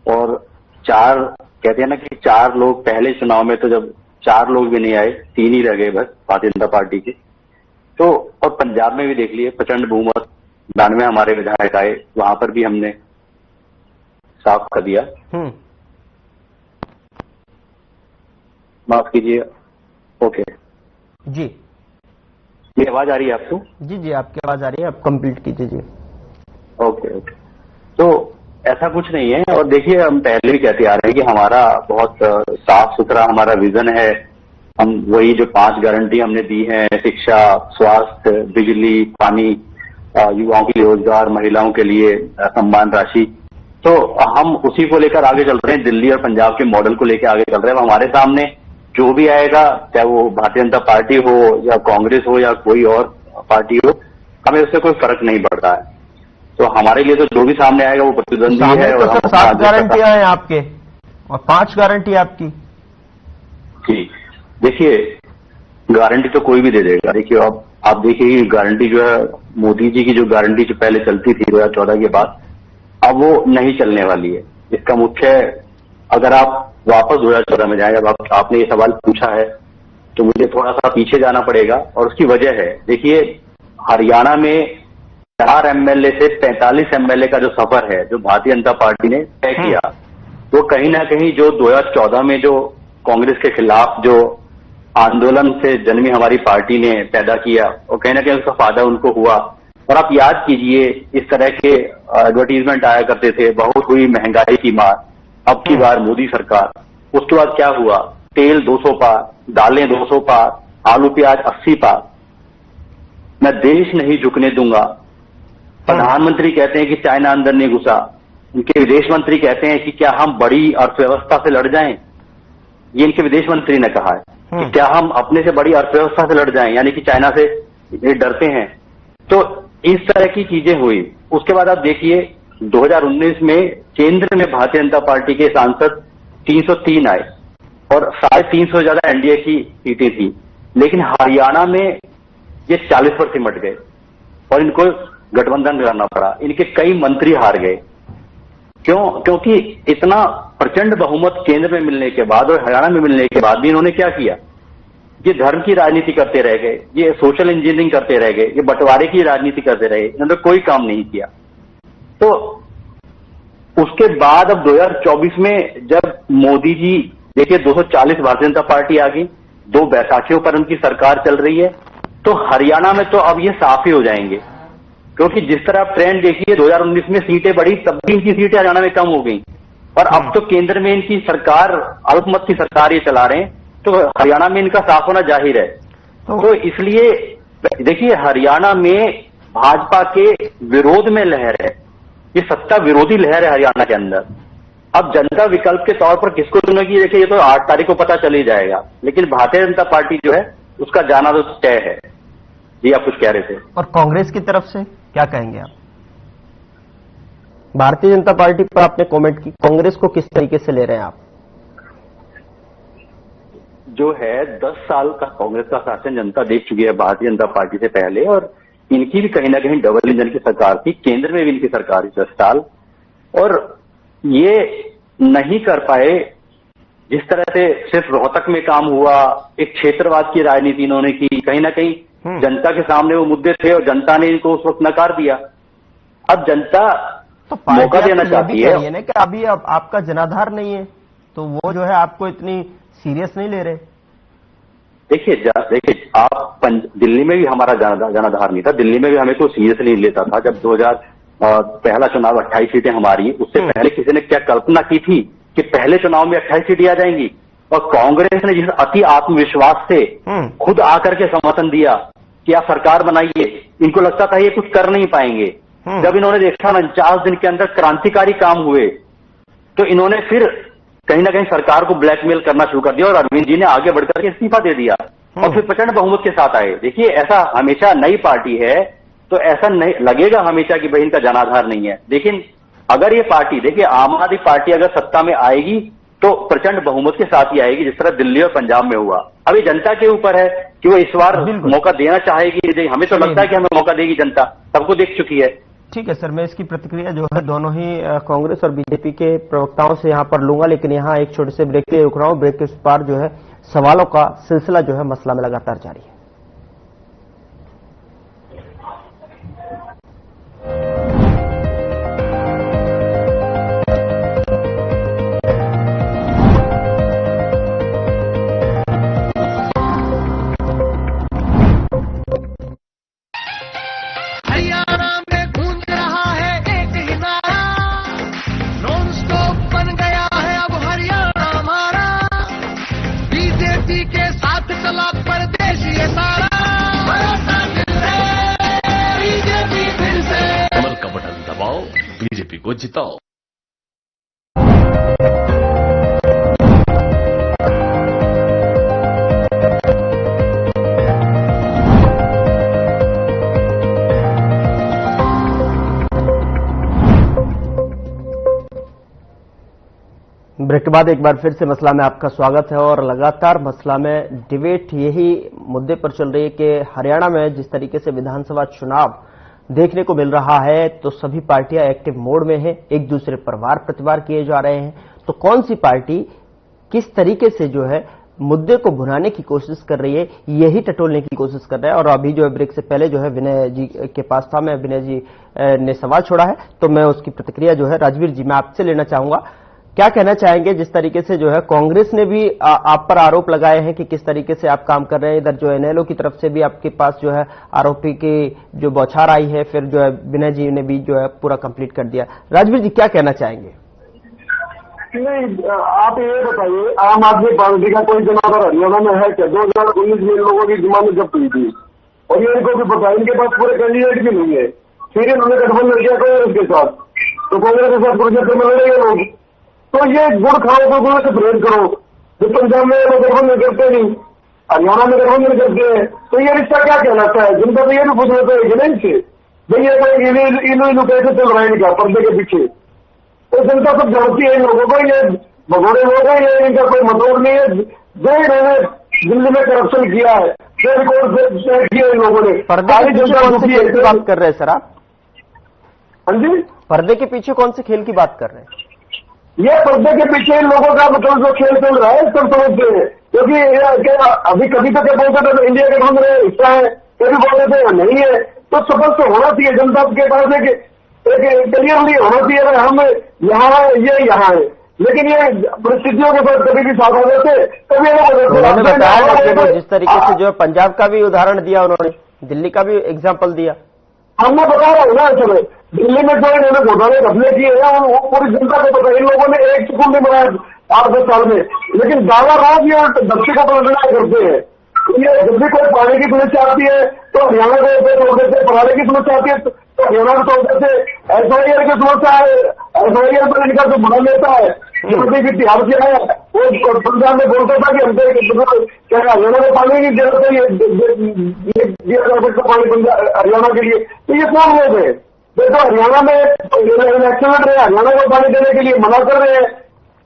और चार कहते हैं ना कि 4 लोग पहले चुनाव में, तो जब 4 लोग भी नहीं आए, 3 ही रह गए बस भारतीय जनता पार्टी के। तो और पंजाब में भी देख लिए प्रचंड बहुमत, 92 हमारे विधायक आए, वहां पर भी हमने साफ कर दिया। माफ कीजिए, ओके जी, ये आवाज आ रही है आपको? जी जी, आपकी आवाज आ रही है, आप कंप्लीट कीजिए जी। ओके ओके, तो ऐसा कुछ नहीं है। और देखिए, हम पहले भी कहते आ रहे हैं कि हमारा बहुत साफ सुथरा हमारा विजन है। हम वही जो 5 गारंटी हमने दी हैं, शिक्षा, स्वास्थ्य, बिजली, पानी, युवाओं के लिए रोजगार, महिलाओं के लिए सम्मान राशि, तो हम उसी को लेकर आगे चल रहे हैं। दिल्ली और पंजाब के मॉडल को लेकर आगे चल रहे हैं। हमारे सामने जो भी आएगा, चाहे वो भारतीय जनता पार्टी हो या कांग्रेस हो या कोई और पार्टी हो, हमें उससे कोई फर्क नहीं पड़ता है। तो हमारे लिए तो जो भी सामने आएगा वो प्रतिद्वंदी है। तो और 7 गारंटियां हैं आपके और 5 गारंटी आपकी। जी, देखिए, गारंटी तो कोई भी दे देगा। देखिए, अब आप देखिए, गारंटी जो है मोदी जी की जो गारंटी जो पहले चलती थी 2014 के बाद, अब वो नहीं चलने वाली है। इसका मुख्य, अगर आप वापस 2014 में जाएं, जब आपने ये सवाल पूछा है, तो मुझे थोड़ा सा पीछे जाना पड़ेगा, और उसकी वजह है, देखिए, हरियाणा में 4 एमएलए से 45 एमएलए का जो सफर है, जो भारतीय जनता पार्टी ने तय किया, वो कहीं ना कहीं जो 2014 में जो कांग्रेस के खिलाफ जो आंदोलन से जन्मी हमारी पार्टी ने पैदा किया, और कहीं ना कहीं उसका फायदा उनको हुआ। और आप याद कीजिए, इस तरह के एडवर्टीजमेंट आया करते थे, बहुत हुई महंगाई की मार, अब की बार मोदी सरकार। उसके बाद क्या हुआ? तेल 200 पार, दालें 200 पार, आलू प्याज 80 पार। मैं देश नहीं झुकने दूंगा। प्रधानमंत्री कहते हैं कि चाइना अंदर नहीं घुसा। उनके विदेश मंत्री कहते हैं कि क्या हम बड़ी अर्थव्यवस्था से लड़ जाएं? ये इनके विदेश मंत्री ने कहा है कि क्या हम अपने से बड़ी अर्थव्यवस्था से लड़ जाएं, यानी कि चाइना से ये डरते हैं। तो इस तरह की चीजें हुई। उसके बाद आप देखिए 2019 में केंद्र में भारतीय जनता पार्टी के सांसद 303 आए और 350 से ज्यादा एनडीए की सीटें थी, लेकिन हरियाणा में ये 40 पर सिमट गए और इनको गठबंधन करना पड़ा। इनके कई मंत्री हार गए। क्योंकि इतना प्रचंड बहुमत केंद्र में मिलने के बाद और हरियाणा में मिलने के बाद भी इन्होंने क्या किया, ये धर्म की राजनीति करते रह गए, ये सोशल इंजीनियरिंग करते रह गए, ये बंटवारे की राजनीति करते रहे, इन्होंने कोई काम नहीं किया। तो उसके बाद अब 2024 में जब मोदी जी देखिए 240 भारतीय जनता पार्टी आ गई, 2 बैसाखियों पर उनकी सरकार चल रही है, तो हरियाणा में तो अब ये साफ ही हो जाएंगे। क्योंकि जिस तरह आप ट्रेंड देखिए 2019 में सीटें बढ़ी, तब भी इनकी सीटें हरियाणा में कम हो गई और अब तो केंद्र में इनकी सरकार अल्पमत की सरकार ये चला रहे हैं, तो हरियाणा में इनका साफ होना जाहिर है। तो इसलिए देखिए हरियाणा में भाजपा के विरोध में लहर है, ये सत्ता विरोधी लहर है हरियाणा के अंदर। अब जनता विकल्प के तौर पर किसको चुनेगी देखिए ये तो 8 तारीख को पता चल ही जाएगा, लेकिन भारतीय जनता पार्टी जो है उसका जाना तो तय है। जी आप कुछ कह रहे थे। और कांग्रेस की तरफ से क्या कहेंगे आप? भारतीय जनता पार्टी पर आपने कमेंट की, कांग्रेस को किस तरीके से ले रहे हैं आप? जो है 10 साल का कांग्रेस का शासन जनता देख चुकी है भारतीय जनता पार्टी से पहले, और इनकी भी कहीं ना कहीं डबल इंजन की सरकार थी, केंद्र में भी इनकी सरकार 10 साल, और ये नहीं कर पाए। जिस तरह से सिर्फ रोहतक में काम हुआ, एक क्षेत्रवाद की राजनीति इन्होंने की, कहीं ना कहीं जनता के सामने वो मुद्दे थे और जनता ने इनको उस वक्त नकार दिया। अब जनता तो मौका देना चाहती है ना कि अभी आपका जनाधार नहीं है, तो वो जो है आपको इतनी सीरियस नहीं ले रहे। देखिए आप दिल्ली में भी हमारा जनाधार नहीं था, दिल्ली में भी हमें कोई सीरियस नहीं लेता था। जब 2000 पहला चुनाव 28 सीटें हमारी, उससे पहले किसी ने क्या कल्पना की थी कि पहले चुनाव में 28 सीटें आ जाएंगी? और कांग्रेस ने जिस अति आत्मविश्वास से खुद आकर के समर्थन दिया कि आप सरकार बनाइए, इनको लगता था ये कुछ कर नहीं पाएंगे। जब इन्होंने देखा 49 दिन के अंदर क्रांतिकारी काम हुए, तो इन्होंने फिर कहीं ना कहीं सरकार को ब्लैकमेल करना शुरू कर दिया और अरविंद जी ने आगे बढ़कर के इस्तीफा दे दिया और फिर प्रचंड बहुमत के साथ आए। देखिए ऐसा हमेशा नई पार्टी है तो ऐसा नहीं लगेगा हमेशा कि भाई इनका जनाधार नहीं है, लेकिन अगर ये पार्टी देखिए आम आदमी पार्टी अगर सत्ता में आएगी तो प्रचंड बहुमत के साथ ही आएगी, जिस तरह दिल्ली और पंजाब में हुआ। अभी जनता के ऊपर है कि वो इस बार मौका देना चाहेगी। हमें तो लगता है कि हमें मौका देगी जनता, सबको देख चुकी है। ठीक है सर, मैं इसकी प्रतिक्रिया जो है दोनों ही कांग्रेस और बीजेपी के प्रवक्ताओं से यहां पर लूंगा, लेकिन यहां एक छोटे से ब्रेक के रुक रहा हूं। ब्रेक के पार जो है सवालों का सिलसिला जो है मसला में लगातार जारी है। बीजेपी को जिताओ। ब्रेक के बाद एक बार फिर से मसला में आपका स्वागत है और लगातार मसला में डिबेट यही मुद्दे पर चल रही है कि हरियाणा में जिस तरीके से विधानसभा चुनाव देखने को मिल रहा है तो सभी पार्टियां एक्टिव मोड में हैं, एक दूसरे पर वार प्रतिवार किए जा रहे हैं। तो कौन सी पार्टी किस तरीके से जो है मुद्दे को भुनाने की कोशिश कर रही है, यही टटोलने की कोशिश कर रहा है। और अभी जो है ब्रेक से पहले जो है विनय जी के पास था, मैं विनय जी ने सवाल छोड़ा है तो मैं उसकी प्रतिक्रिया जो है राजवीर जी मैं आपसे लेना चाहूंगा। क्या कहना चाहेंगे जिस तरीके से जो है कांग्रेस ने भी आप पर आरोप लगाए हैं कि किस तरीके से आप काम कर रहे हैं, इधर जो एनएलओ की तरफ से भी आपके पास जो है आरोपी की जो बौछार आई है, फिर जो है विनय जी ने भी जो है पूरा कंप्लीट कर दिया। राजवीर जी क्या कहना चाहेंगे? नहीं, आप ये बताइए आम आदमी पार्टी का कोई जनाधार हरियाणा में है क्या? 2019 में लोगों की जमानत जब्त हुई थी और ये इनको भी पता है, इनके पास पूरे कैंडिडेट भी नहीं है, फिर इन्होंने गठबंधन किया कांग्रेस के साथ, तो कांग्रेस के साथ कुरुक्षेत्र में लड़ेंगे लोग। तो ये गुड़ खाओ तो गुड़ से परहेज करो। जो पंजाब में वो गठबंधन करते नहीं, हरियाणा में गठबंधन करते हैं, तो ये रिश्ता क्या कहलाता है? जनता तो ये भी पूछ लेते हैं कि नहीं से भाई ये कोई इनू कैसे चल रहा है इनका पर्दे के पीछे। तो जनता सब जानती है इन लोगों को, ये भगोड़े लोग हैं, ये इनका कोई मतलब नहीं है। जो इन्होंने दिल्ली में करप्शन किया है, जो रिकॉर्ड किया इन लोगों ने, पर्दे के पीछे कौन से खेल की बात कर रहे हैं सर आप? हाँ जी, पर्दे के पीछे कौन से खेल की बात कर रहे हैं? ये पर्दे के पीछे इन लोगों का मतलब जो खेल चल रहा है सब समझते हैं। क्योंकि अभी कभी तो क्या बोलते थे इंडिया के गठबंधन में हिस्सा है, कभी बोलते थे नहीं है। तो स्पष्ट तो होना चाहिए जनता के पास एक क्लियरली होना चाहिए हम यहाँ है, ये यहाँ है। लेकिन ये परिस्थितियों के साथ कभी भी साथ हो जाते, कभी उन्होंने बताया कि वो जिस तरीके से जो है पंजाब का भी उदाहरण दिया, उन्होंने दिल्ली का भी एग्जाम्पल दिया। हमने बताया ना चले दिल्ली में जो इन्होंने घोटाले घपले किए हैं वो पूरी जनता को पता है। इन लोगों ने एक सुकून नहीं बनाया 8-10 साल में, लेकिन दावा रोज ये दक्षिण का पलटना करते हैं। ये जब भी कोई पानी की समस्या आती है तो हरियाणा को तोड़ देते, पढ़ाने की समस्या आती है तो हरियाणा को तोड़ देते। एफआईआर की समस्या है, एफआईआर पर इनका जो बड़ा नेता है मुख्यमंत्री की तिहाड़ किया है, वो पंजाब में बोलता था कि हमसे क्या हरियाणा को पानी की जरूरत है, ये पानी हरियाणा के लिए। तो ये कौन लोग है? देखो हरियाणा में इलेक्शन लड़ रहे हैं, हरियाणा को पानी देने के लिए मना कर रहे हैं,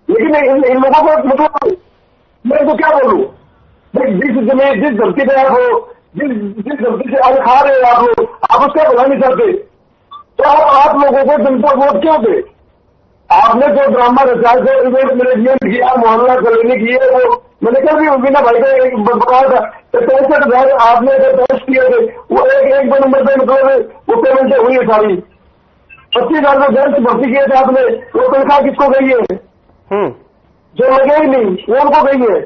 लेकिन इन लोगों को मतलब मैं तो क्या बोलूं, जिस जमीन जिस धरती पे आप हो, जिस धरती से आज खा रहे हैं आप लोग, आप उसका भला नहीं चाहते, तो आप लोगों को जनता वोट क्यों दे? आपने जो ड्रामा रचा, जो इवेंट मैनेजमेंट किया, मोहल्ला कॉलोनी की है, वो मैंने कल भी मीना भाई का बताया था, 63,000 आपने जो टेस्ट किए थे वो एक नंबर पे मतलब वो पेमेंटें हुई है सारी। 25,000 जो बेंच भर्ती किए थे आपने, वो तनख्वाह किसको गई है? जो लगे ही नहीं वो उनको गई है।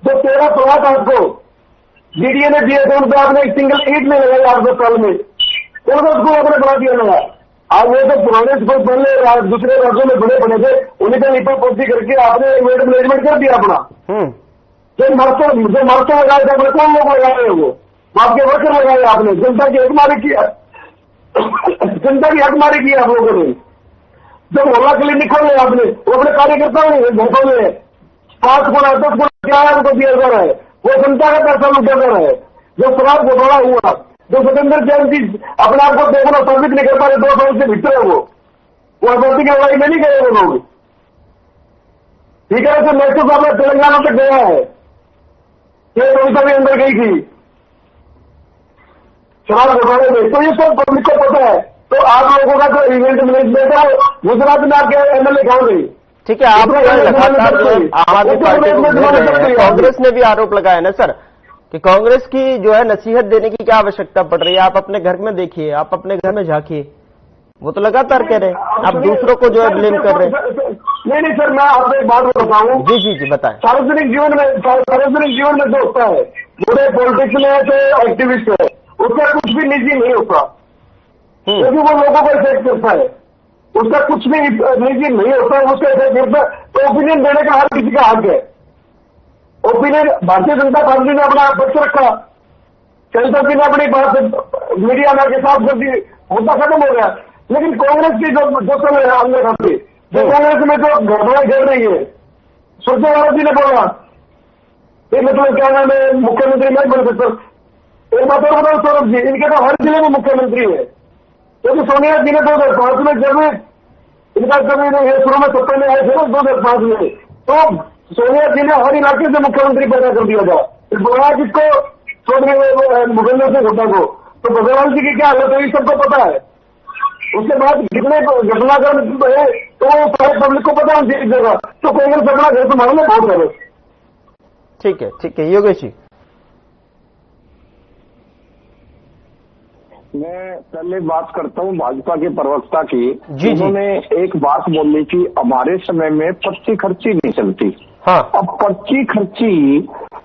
जो 13 प्लॉट आपको डीडीए ने दिए थे उन पर आपने एक सिंगल ईट नहीं लगाई 8-10 साल में, उनको उसको आपने बना दिया लगा। आज वो तो पुराने स्कूल पहले दूसरे राज्यों में बने थे, उन्हीं का निपा पोती करके आपने इवेंट मैनेजमेंट कर दिया अपना। जो मरसों लगाए थे अपने कौन लोग लगाए हैं? वो आपके वर्कर लगाए आपने, जनता की हकमारी किया, जनता की हकमारी की आप लोगों ने। जब मोहल्ला क्लिनिक खोले आपने, वो अपने कार्यकर्ताओं ने घोटों में 5 गुना 10 गुना किराया उनको दिया जा रहा है, वो जनता का पैसा लुटा जा रहा है। जो शराब घोटाला हुआ, जो सत्येंद्र जैन जी अपने आप को देखना साबित नहीं कर पा रहे 2 साल से भीतर है, वो आजादी की लड़ाई में नहीं गए वो लोग। ठीक है, तो नेक्स्ट साहब में तेलंगाना तक गया है, ये कविता भी अंदर गई थी शराब घोटाले में। तो ये सब पब्लिक को पता है। तो आप लोगों का जो इवेंट मैनेजमेंट है गुजरात में आपके एमएलए कहाँ गई? ठीक है, आप लगातार आम आदमी पार्टी को घेर रहे हैं। कांग्रेस ने भी आरोप लगाया ना सर कि कांग्रेस की जो है नसीहत देने की क्या आवश्यकता पड़ रही है? आप अपने घर में देखिए, आप अपने घर में झांकिए, वो तो लगातार कह रहे हैं, आप दूसरों को जो है ब्लेम कर रहे हैं। नहीं सर, मैं आपको एक बात बताऊं। जी बताएं। सार्वजनिक जीवन में जो होता है, पूरे पॉलिटिक्स में तो एक्टिविस्ट है, उसका कुछ भी निजी नहीं होता, क्योंकि वो लोगों को इफेक्ट करता है। उसका कुछ भी निजी नहीं होता है, उसका इफेक्ट करता है। तो ओपिनियन देने का हर किसी का हक है। ओपिनियन भारतीय जनता पार्टी ने अपना पक्ष रखा, सेंसर ने अपनी बात मीडिया में के साथ कर दी, मुद्दा खत्म हो गया। लेकिन कांग्रेस की जो चल रहे हैं हमने खाते, जो कांग्रेस में जो घटनाएं घट रही है, सुरजेवाला जी ने बोला ये मतलब क्या नाम है, मुख्यमंत्री नहीं बन सकता। एक बात और बताओ सौरभ जी, इनके तो हर जिले में मुख्यमंत्री है, क्योंकि सोनिया जी ने 2005 में जब इनका जब शुरू में सत्ता में आए थे ना 2005 में, तो सोनिया जी ने हर इलाके से मुख्यमंत्री पैदा कर दिया था। फिर बोला किसको भूपेंद्र सिंह हुड्डा को, तो भगवान जी की क्या हालत है सबको पता है। उसके बाद कितने घटनाक्रम है तो वो सारे पब्लिक को पता है इस जगह। तो कांग्रेस अपना घर संभालने बहुत है। ठीक है योगेश जी। मैं पहले बात करता हूं भाजपा के प्रवक्ता की। उन्होंने एक बात बोली कि हमारे समय में पर्ची खर्ची नहीं चलती। हाँ। अब पर्ची खर्ची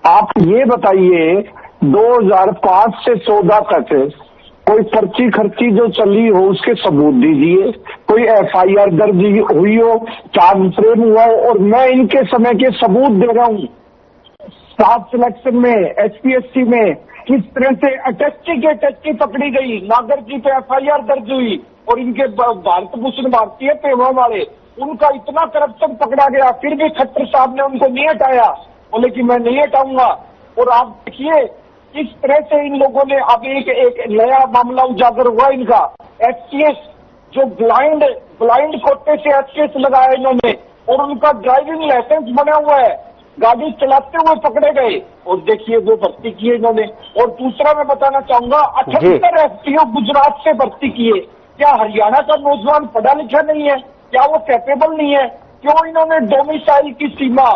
आप ये बताइए 2005 से 14 तक कोई पर्ची खर्ची जो चली हो उसके सबूत दीजिए, कोई एफआईआर दर्ज हुई हो, चार्ज फ्रेम हुआ हो, और मैं इनके समय के सबूत दे रहा हूं। स्टाफ सिलेक्शन में, एचपीएससी में किस तरह से अटेस्टी पकड़ी गई, नागर जी पे एफआईआर दर्ज हुई, और इनके भारत भूषण भारतीय पेवा वाले उनका इतना करप्शन पकड़ा गया, फिर भी खट्टर साहब ने उनको नहीं हटाया। बोले कि मैं नहीं हटाऊंगा। और आप देखिए किस तरह से इन लोगों ने अब एक नया मामला उजागर हुआ इनका, एचसीएस जो ब्लाइंड कोटे से एचसीएस लगाया इन्होंने और उनका ड्राइविंग लाइसेंस बना हुआ है, गाड़ी चलाते हुए पकड़े गए और देखिए वो भर्ती किए इन्होंने। और दूसरा मैं बताना चाहूंगा 78 एसपीओ गुजरात से भर्ती किए। क्या हरियाणा का नौजवान पढ़ा लिखा नहीं है? क्या वो कैपेबल नहीं है? क्यों इन्होंने डोमिसाइल की सीमा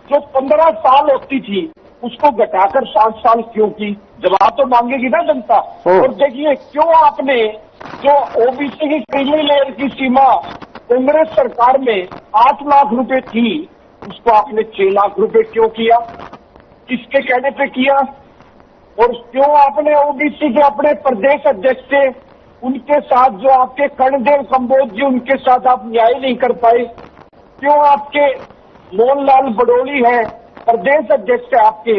जो 15 साल होती थी उसको घटाकर 5 साल क्यों की? जवाब तो मांगेगी ना जनता। और देखिए क्यों आपने जो ओबीसी की क्रीमी लेयर की सीमा कांग्रेस सरकार में 8 लाख रुपए थी उसको आपने 6 लाख रुपए क्यों किया? किसके कहने पे किया? और क्यों आपने ओबीसी के अपने प्रदेश अध्यक्ष थे उनके साथ जो आपके कर्णदेव कंबोज जी उनके साथ आप न्याय नहीं कर पाए? क्यों आपके मोहनलाल बडोली है प्रदेश अध्यक्ष है आपके,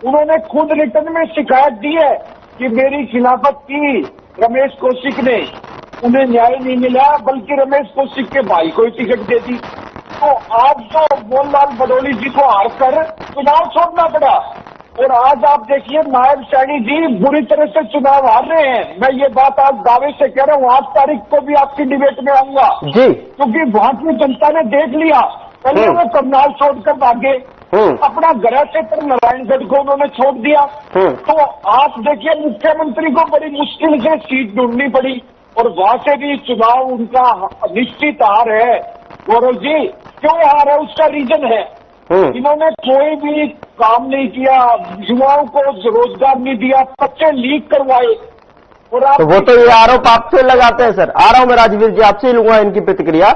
उन्होंने खुद रिटर्न में शिकायत दी है कि मेरी खिलाफत की रमेश कौशिक ने, उन्हें न्याय नहीं मिला बल्कि रमेश कौशिक के भाई को ही टिकट दे दी। तो आज जो मोहनलाल बडोली जी को हार कर चुनाव छोड़ना पड़ा और आज आप देखिए नायब सैनी जी बुरी तरह से चुनाव हार रहे हैं। मैं ये बात आज दावे से कह रहा हूँ, 8 तारीख को भी आपकी डिबेट में आऊंगा क्योंकि वहां की जनता ने देख लिया। पहले वो करनाल छोड़कर भागे, अपना गृह क्षेत्र नारायणगढ़ को उन्होंने छोड़ दिया। तो आप देखिए मुख्यमंत्री को बड़ी मुश्किल से सीट ढूंढनी पड़ी और वहां से भी चुनाव उनका निश्चित हार है। गौरव जी क्यों हार है उसका रीजन है इन्होंने कोई भी काम नहीं किया, युवाओं को रोजगार नहीं दिया, बच्चे लीक करवाए। और आप तो वो तो ये आरोप आपसे लगाते हैं सर। आ रहा हूं मैं राजवीर जी, आपसे ही लूंगा इनकी प्रतिक्रिया।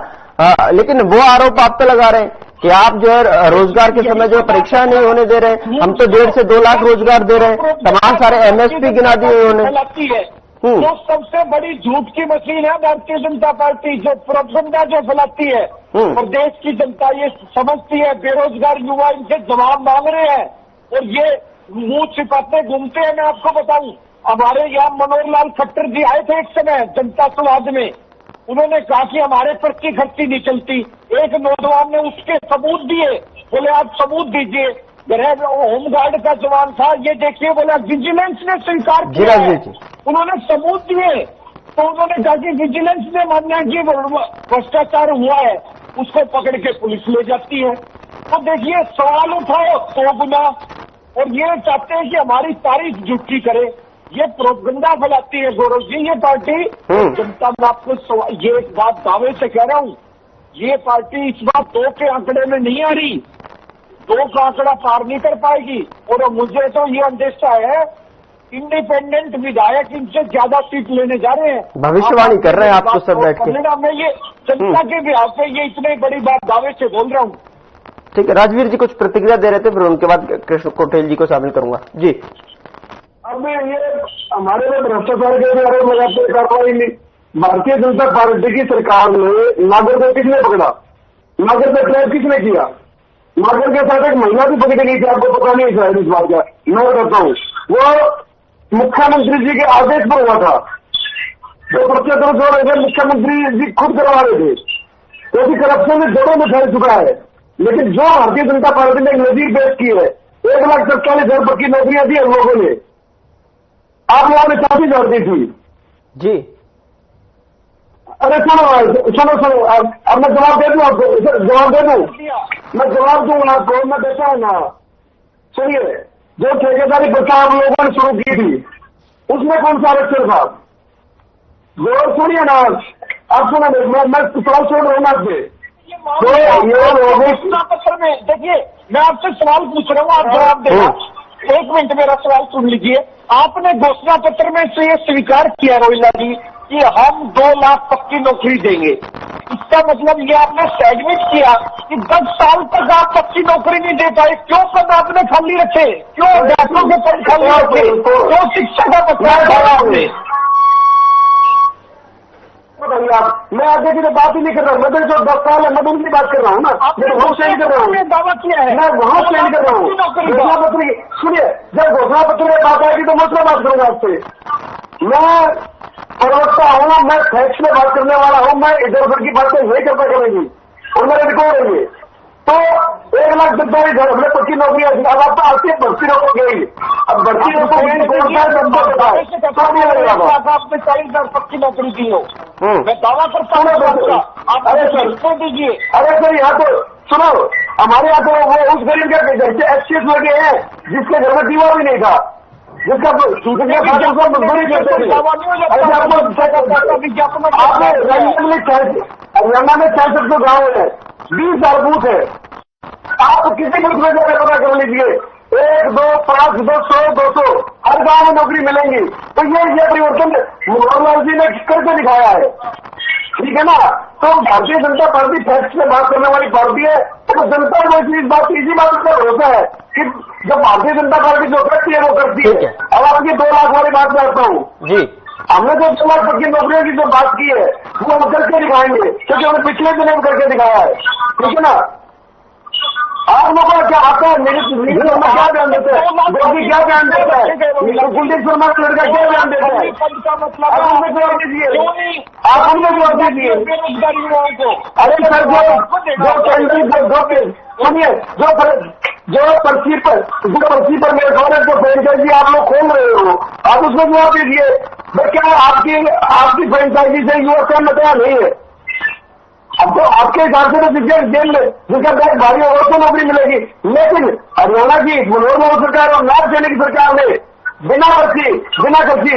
लेकिन वो आरोप आप तो लगा रहे हैं कि आप जो है रोजगार के समय जो परीक्षा नहीं होने दे रहे, हम तो 1.5 से 2 लाख रोजगार दे रहे हैं, तमाम सारे एमएसपी गिना दिए उन्होंने। जो सबसे बड़ी झूठ की मशीन है भारतीय जनता पार्टी, जो प्रोपगंडा जो फैलाती है। प्रदेश की जनता ये समझती है, बेरोजगार युवा इनसे जवाब मांग रहे हैं और ये मुंह छिपाते घूमते हैं। मैं आपको बताऊं, हमारे यहाँ मनोहर लाल खट्टर जी आए थे एक समय जनता संवाद में, उन्होंने कहा कि हमारे पर्ची खर्ची नहीं चलती। एक नौजवान ने उसके सबूत दिए, बोले आप सबूत दीजिए। होमगार्ड का जवान था, ये देखिए, बोला विजिलेंस ने स्वीकार किया है। उन्होंने सबूत दिए तो उन्होंने कहा कि विजिलेंस ने माना कि भ्रष्टाचार हुआ है, उसको पकड़ के पुलिस ले जाती है। तो देखिए सवाल उठाओ 100 गुना और ये चाहते हैं कि हमारी तारीफ झूठी करे, ये प्रोपगंडा फैलाती है गौरव जी ये पार्टी। जनता में आपको ये एक बात दावे से कह रहा हूँ, ये पार्टी इस बार 2 के आंकड़े में नहीं आ रही, 2 का आंकड़ा पार नहीं कर पाएगी। और मुझे तो ये अंदेशा है इंडिपेंडेंट विधायक इनसे ज्यादा सीट लेने जा रहे हैं। भविष्यवाणी कर रहे हैं आप तो सब बैठ के। मैं ये जनता के बिहार पे ये इतनी बड़ी बात दावे से बोल रहा हूँ। ठीक है, राजवीर जी कुछ प्रतिक्रिया दे रहे थे, फिर उनके बाद कृष्ण कोटेल जी को शामिल करूंगा जी। अब ये हमारे में भ्रष्टाचार के आरोप लगाते कार्रवाई नहीं। भारतीय जनता पार्टी की सरकार ने नागर को किसने पकड़ा? नागर पे ट्रैप किसने किया? नागर के साथ एक महिला भी पकड़ी गई थी, आपको पता नहीं शायद इस बात का। मैं बताता हूँ, वो मुख्यमंत्री जी के आदेश पर हुआ था। जो पर्चे दर्ज हो रहे थे मुख्यमंत्री जी खुद करवा रहे थे, क्योंकि करप्शन में जड़ों में फैल चुका है। लेकिन जो भारतीय जनता पार्टी ने नजीर पेश की है, 1,47,000 की नौकरियां दी हम लोगों ने, आप लोगों ने 34,000 दी थी जी। अरे सुनो अब मैं जवाब दे दूं आपको, जवाब दे दूं, मैं जवाब दूंगा आपको, मैं देता हूं ना। सुनिए, जो ठेकेदारी प्रथा आप लोगों ने शुरू की थी उसमें कौन सा आरक्षण था? गौर सुनिए ना, आप सुना, मैं सवाल छोड़ रहा हूँ आपसे। तो ये घोषणा पत्र में देखिए, मैं आपसे सवाल पूछ रहा हूँ, आप जवाब देना। 1 मिनट मेरा सवाल सुन लीजिए। आपने घोषणा पत्र में से ये स्वीकार किया रोहिला जी कि हम 2 लाख पक्की नौकरी देंगे। इसका मतलब ये आपने स्टेटमेंट किया कि 10 साल तक आप पक्की नौकरी नहीं दे पाए। क्यों पद आपने खाली रखे? क्यों डॉक्टरों के पद खाली रखे? क्यों शिक्षा का पत्र खाया आपने? बताइए आप। मैं आगे की तो बात ही नहीं कर रहा हूँ, मैं तो जो 10 साल है मैं उनकी बात कर रहा हूँ ना। मैं वहां चेंज कर रहा हूँ, दावा किया है, मैं वहां चेंज कर रहा हूँ। घोषणा पत्र की सुनिए, जब घोषणा पत्र में बात आएगी तो मैं बात करूंगा आपसे। मैं प्रवक्ता हूँ, मैं फैक्ट में बात करने वाला हूँ, मैं इधर उधर की बातें नहीं करता करेंगी और मेरे रिकॉर्ड है। तो 1,70,000 घर हमने पक्की नौकरी, अब आप तो आपकी भर्ती रोको गई, अब भर्ती रोको गई कौन सा आपने 40,000 पक्की नौकरी दी हो, मैं दावा करता हूँ आप दीजिए। अरे सर यहाँ तो सुनो, हमारे यहाँ तो वो उस गरीब के घर से एक्सेस लगे हैं जिसके घर में दीवार भी नहीं था, जिसका मजदूरी करते थे। हरियाणा में 66 गाँव है, 20,000 बूथ है, आप किसी मुल्क में जाकर पता कर लीजिए, 1, 2, 5, 2, 100, 200 हर गांव में नौकरी मिलेंगी। तो ये परिवर्तन मनोहर जी ने करके दिखाया है, ठीक है ना। तो भारतीय जनता पार्टी फैक्ट से बात करने वाली पार्टी है, तो जनता को इस बात इसी बात का भरोसा है कि जब भारतीय जनता पार्टी जो करती है वो करती है। अब आपकी 2 लाख वाली बात करता हूँ जी, हमने जो 2 लाख पक्की नौकरियों की जो बात की है वो हम करके दिखाएंगे, क्योंकि हमने पिछले दिनों में करके दिखाया है, ठीक है ना। आप लोगों का क्या आता है, मेरे शर्मा क्या ध्यान देते हैं, मोदी क्या ध्यान देता है, कुलदीप शर्मा का लड़का क्या ध्यान देता है, आप हमें जवाब दीजिए, आप हमें जवाब दीजिए। बेरोजगारी युवाओं को, अरे सर सुनिए, जो पर्ची पर मेरे कॉलेज को फ्रेंचाइजी आप लोग खोल रहे हो, आप उसमें जवाब दीजिए। क्या आपकी फ्रेंचाइजी से युवा सहमत नहीं है? अब तो आपके हिसाब से तो जेल में जिसका बैग भारी होगा तो नौकरी मिलेगी, लेकिन हरियाणा की मनोहर सरकार और नाथ सेना की सरकार ने बिना खर्ची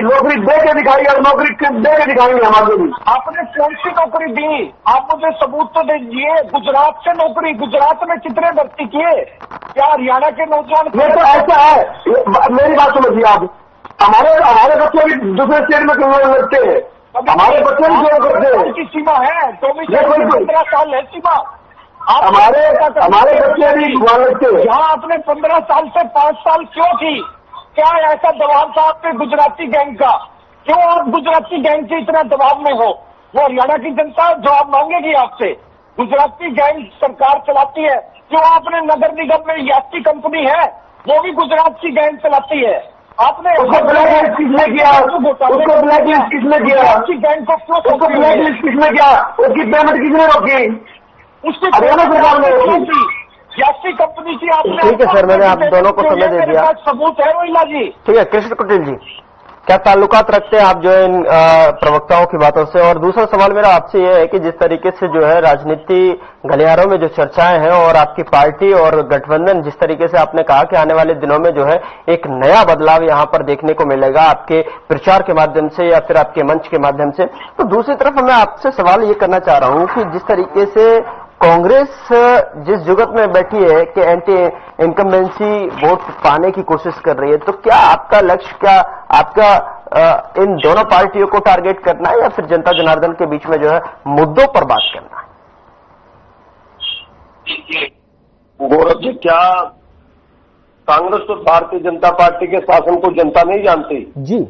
नौकरी दे के दिखाई, और नौकरी दे के दिखाएंगे हमारे भी। आपने कौन सी नौकरी दी, आप मुझे सबूत तो दीजिए। गुजरात से नौकरी, गुजरात में कितने भर्ती किए, क्या हरियाणा के नौजवान? ये तो ऐसा है, मेरी बात समझिए आप, हमारे बच्चे भी दूसरे स्टेट में लगते हैं, हमारे बच्चे भी जो करते हैं, की सीमा है, 15 साल है सीमा। हमारे बच्चे भी वहां लगते हैं। यहाँ आपने 15 साल से 5 साल क्यों की? क्या ऐसा दबाव था आप पे गुजराती गैंग का? क्यों आप गुजराती गैंग के इतना दबाव में हो? वो हरियाणा की जनता जवाब मांगेगी आपसे। गुजराती गैंग सरकार चलाती है, क्यों आपने नगर निगम में यात्री कंपनी है वो भी गुजरात की गैंग चलाती है। आपने उसको ब्लैकलिस्ट किसने किया? उसको ब्लैकलिस्ट किसने किया? गैंग को क्यों? उसको ब्लैकलिस्ट किसने किया? उसकी पेमेंट किसने रोकी? उसकी हरियाणा सरकार ने रोकी। यात्री कंपनी की आपने। ठीक है सर, मैंने आप दोनों को समय दे दिया। सबूत है रोहिला जी। ठीक है, कृष्ण कुटिल जी, क्या ताल्लुकात रखते हैं आप जो इन प्रवक्ताओं की बातों से? और दूसरा सवाल मेरा आपसे यह है कि जिस तरीके से जो है राजनीति गलियारों में जो चर्चाएं हैं और आपकी पार्टी और गठबंधन, जिस तरीके से आपने कहा कि आने वाले दिनों में जो है एक नया बदलाव यहां पर देखने को मिलेगा आपके प्रचार के माध्यम से या फिर आपके मंच के माध्यम से, तो दूसरी तरफ मैं आपसे सवाल ये करना चाह रहा हूं कि जिस तरीके से कांग्रेस जिस जुगत में बैठी है कि एंटी इनकम्बेंसी वोट पाने की कोशिश कर रही है, तो क्या आपका लक्ष्य, क्या आपका इन दोनों पार्टियों को टारगेट करना है या फिर जनता जनार्दन के बीच में जो है मुद्दों पर बात करना है? गौरव जी, क्या कांग्रेस और भारतीय जनता पार्टी के शासन को जनता नहीं जानती? जी,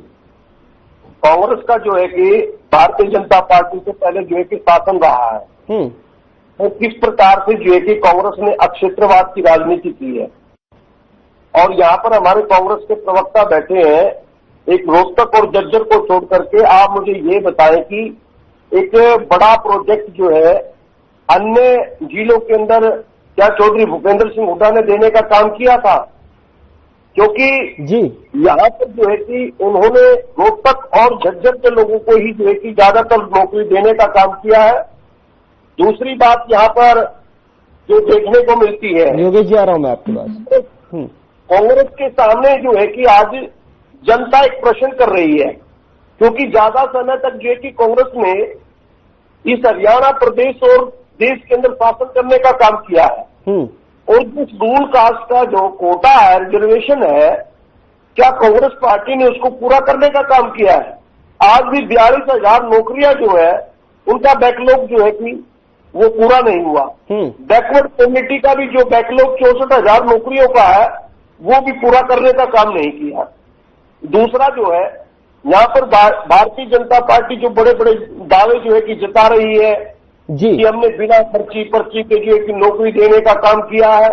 कांग्रेस का जो है कि भारतीय जनता पार्टी से पहले जो है कि शासन रहा है, तो किस प्रकार से जो है कि कांग्रेस ने अक्षेत्रवाद की राजनीति की है। और यहाँ पर हमारे कांग्रेस के प्रवक्ता बैठे हैं, एक रोहतक और जज्जर को छोड़ करके आप मुझे ये बताएं कि एक बड़ा प्रोजेक्ट जो है अन्य जिलों के अंदर क्या चौधरी भूपेंद्र सिंह हुड्डा ने देने का काम किया था? क्योंकि जी यहाँ पर जो है कि उन्होंने रोहतक और झज्जर के लोगों को ही जो है कि ज्यादातर नौकरी देने का काम किया है। दूसरी बात यहाँ पर जो देखने को मिलती है, योगेश जी आ रहा हूं मैं आपके पास, कांग्रेस के सामने जो है कि आज जनता एक प्रश्न कर रही है, क्योंकि ज्यादा समय तक जो है कि कांग्रेस ने इस हरियाणा प्रदेश और देश के अंदर शासन करने का काम किया है। और जिस शेड्यूल कास्ट का जो कोटा है, रिजर्वेशन है, क्या कांग्रेस पार्टी ने उसको पूरा करने का काम किया है? आज भी 42,000 नौकरियां जो है उनका बैकलॉग जो है कि वो पूरा नहीं हुआ। बैकवर्ड कम्युनिटी का भी जो बैकलॉग 64,000 नौकरियों का है वो भी पूरा करने का काम नहीं किया। दूसरा जो है, यहाँ पर भारतीय जनता पार्टी जो बड़े बड़े दावे जो है कि जता रही है जी कि हमने बिना पर्ची के जो है कि नौकरी देने का काम किया है।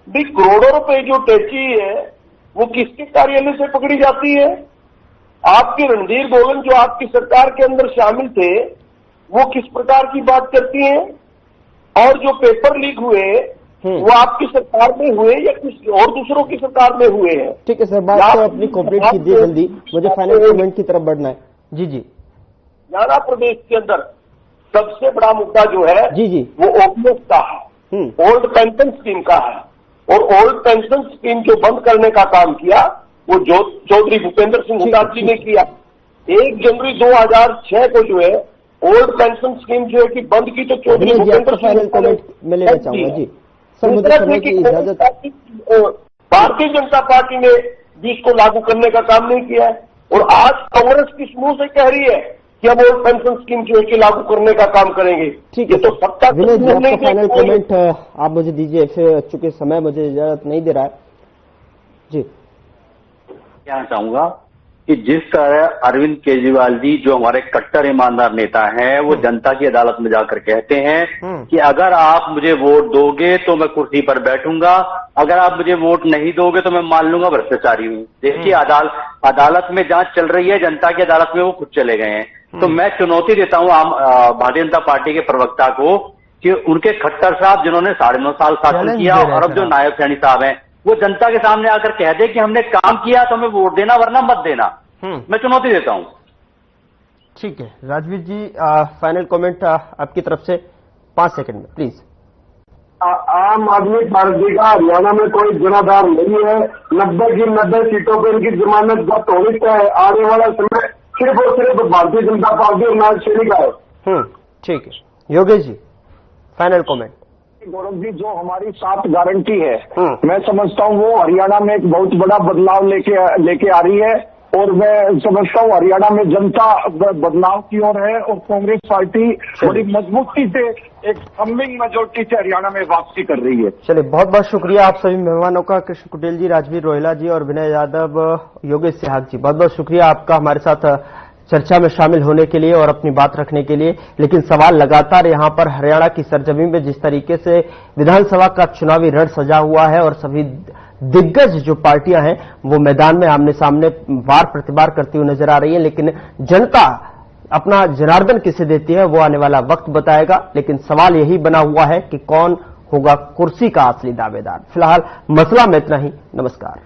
भी करोड़ों रुपए जो टैक्सी है वो किसके कार्यालय से पकड़ी जाती है? आपके रणधीर गोविंद जो आपकी सरकार के अंदर शामिल थे वो किस प्रकार की बात करती हैं? और जो पेपर लीक हुए वो आपकी सरकार में हुए या किसी और दूसरों की सरकार में हुए हैं। ठीक है सर, बात तो अपनी कंप्लीट कीजिए जल्दी, मुझे फाइनल कमेंट की तरफ बढ़ना है। जी जी। हरियाणा प्रदेश के अंदर सबसे बड़ा मुद्दा जो है जी जी वो ओपीएस का है, ओल्ड पेंशन स्कीम का है। और ओल्ड पेंशन स्कीम जो बंद करने का काम किया वो चौधरी भूपेंद्र सिंह हुड्डा जी ने किया। 1 जनवरी 2006 को जो है ओल्ड पेंशन स्कीम जो है कि बंद की, तो चौधरी भूपेंद्र सिंह फाइनल कमेंट मैं लेना चाहूंगा। जी सर, मुझे समय की इजाजत। भारतीय जनता पार्टी ने भी इसको लागू करने का काम नहीं किया है और आज कांग्रेस किस मुंह से कह रही है कि अब ओल्ड पेंशन स्कीम जो है कि लागू करने का काम करेंगे। ठीक है, तो सत्ता विनय जी आपका फाइनल कमेंट आप मुझे दीजिए, फिर चूंकि समय मुझे इजाजत नहीं दे रहा है। जी कहना चाहूंगा कि जिस तरह अरविंद केजरीवाल जी जो हमारे कट्टर ईमानदार नेता हैं वो जनता की अदालत में जाकर कहते हैं कि अगर आप मुझे वोट दोगे तो मैं कुर्सी पर बैठूंगा, अगर आप मुझे वोट नहीं दोगे तो मैं मान लूंगा भ्रष्टाचारी हूं। देखिए अदालत में जांच चल रही है, जनता की अदालत में वो खुद चले गए हैं। तो मैं चुनौती देता हूं भारतीय जनता पार्टी के प्रवक्ता को कि उनके खट्टर साहब जिन्होंने 9.5 साल शासन किया और अब जो नायब सैनी साहब हैं वो जनता के सामने आकर कह दे कि हमने काम किया तो हमें वोट देना वरना मत देना। मैं चुनौती देता हूं। ठीक है राजवीर जी, फाइनल कमेंट आपकी तरफ से 5 सेकंड में प्लीज। आम आदमी पार्टी का हरियाणा में कोई जनाधार नहीं है। 90 की 90 सीटों पर इनकी जमानत जब्त होनी है। आने वाला समय सिर्फ और सिर्फ भारतीय जनता पार्टी और नायब सैनी का है। ठीक है योगेश जी, फाइनल कमेंट। गौरव जी, जो हमारी 7 गारंटी है मैं समझता हूँ वो हरियाणा में एक बहुत बड़ा बदलाव लेके आ रही है और मैं समझता हूँ हरियाणा में जनता बदलाव की ओर है और कांग्रेस पार्टी बड़ी मजबूती से एक थम्बिंग मेजोरिटी से हरियाणा में वापसी कर रही है। चलिए बहुत बहुत शुक्रिया आप सभी मेहमानों का, कृष्ण कुटेल जी, राजवीर रोहिला जी और विनय यादव, योगेश सिहाग जी, बहुत बहुत शुक्रिया आपका हमारे साथ चर्चा में शामिल होने के लिए और अपनी बात रखने के लिए। लेकिन सवाल लगातार यहां पर हरियाणा की सरजमीन में जिस तरीके से विधानसभा का चुनावी रण सजा हुआ है और सभी दिग्गज जो पार्टियां हैं वो मैदान में आमने सामने वार प्रतिवार करती हुई नजर आ रही है, लेकिन जनता अपना जनार्दन किसे देती है वो आने वाला वक्त बताएगा। लेकिन सवाल यही बना हुआ है कि कौन होगा कुर्सी का असली दावेदार। फिलहाल मसला में इतना ही। नमस्कार।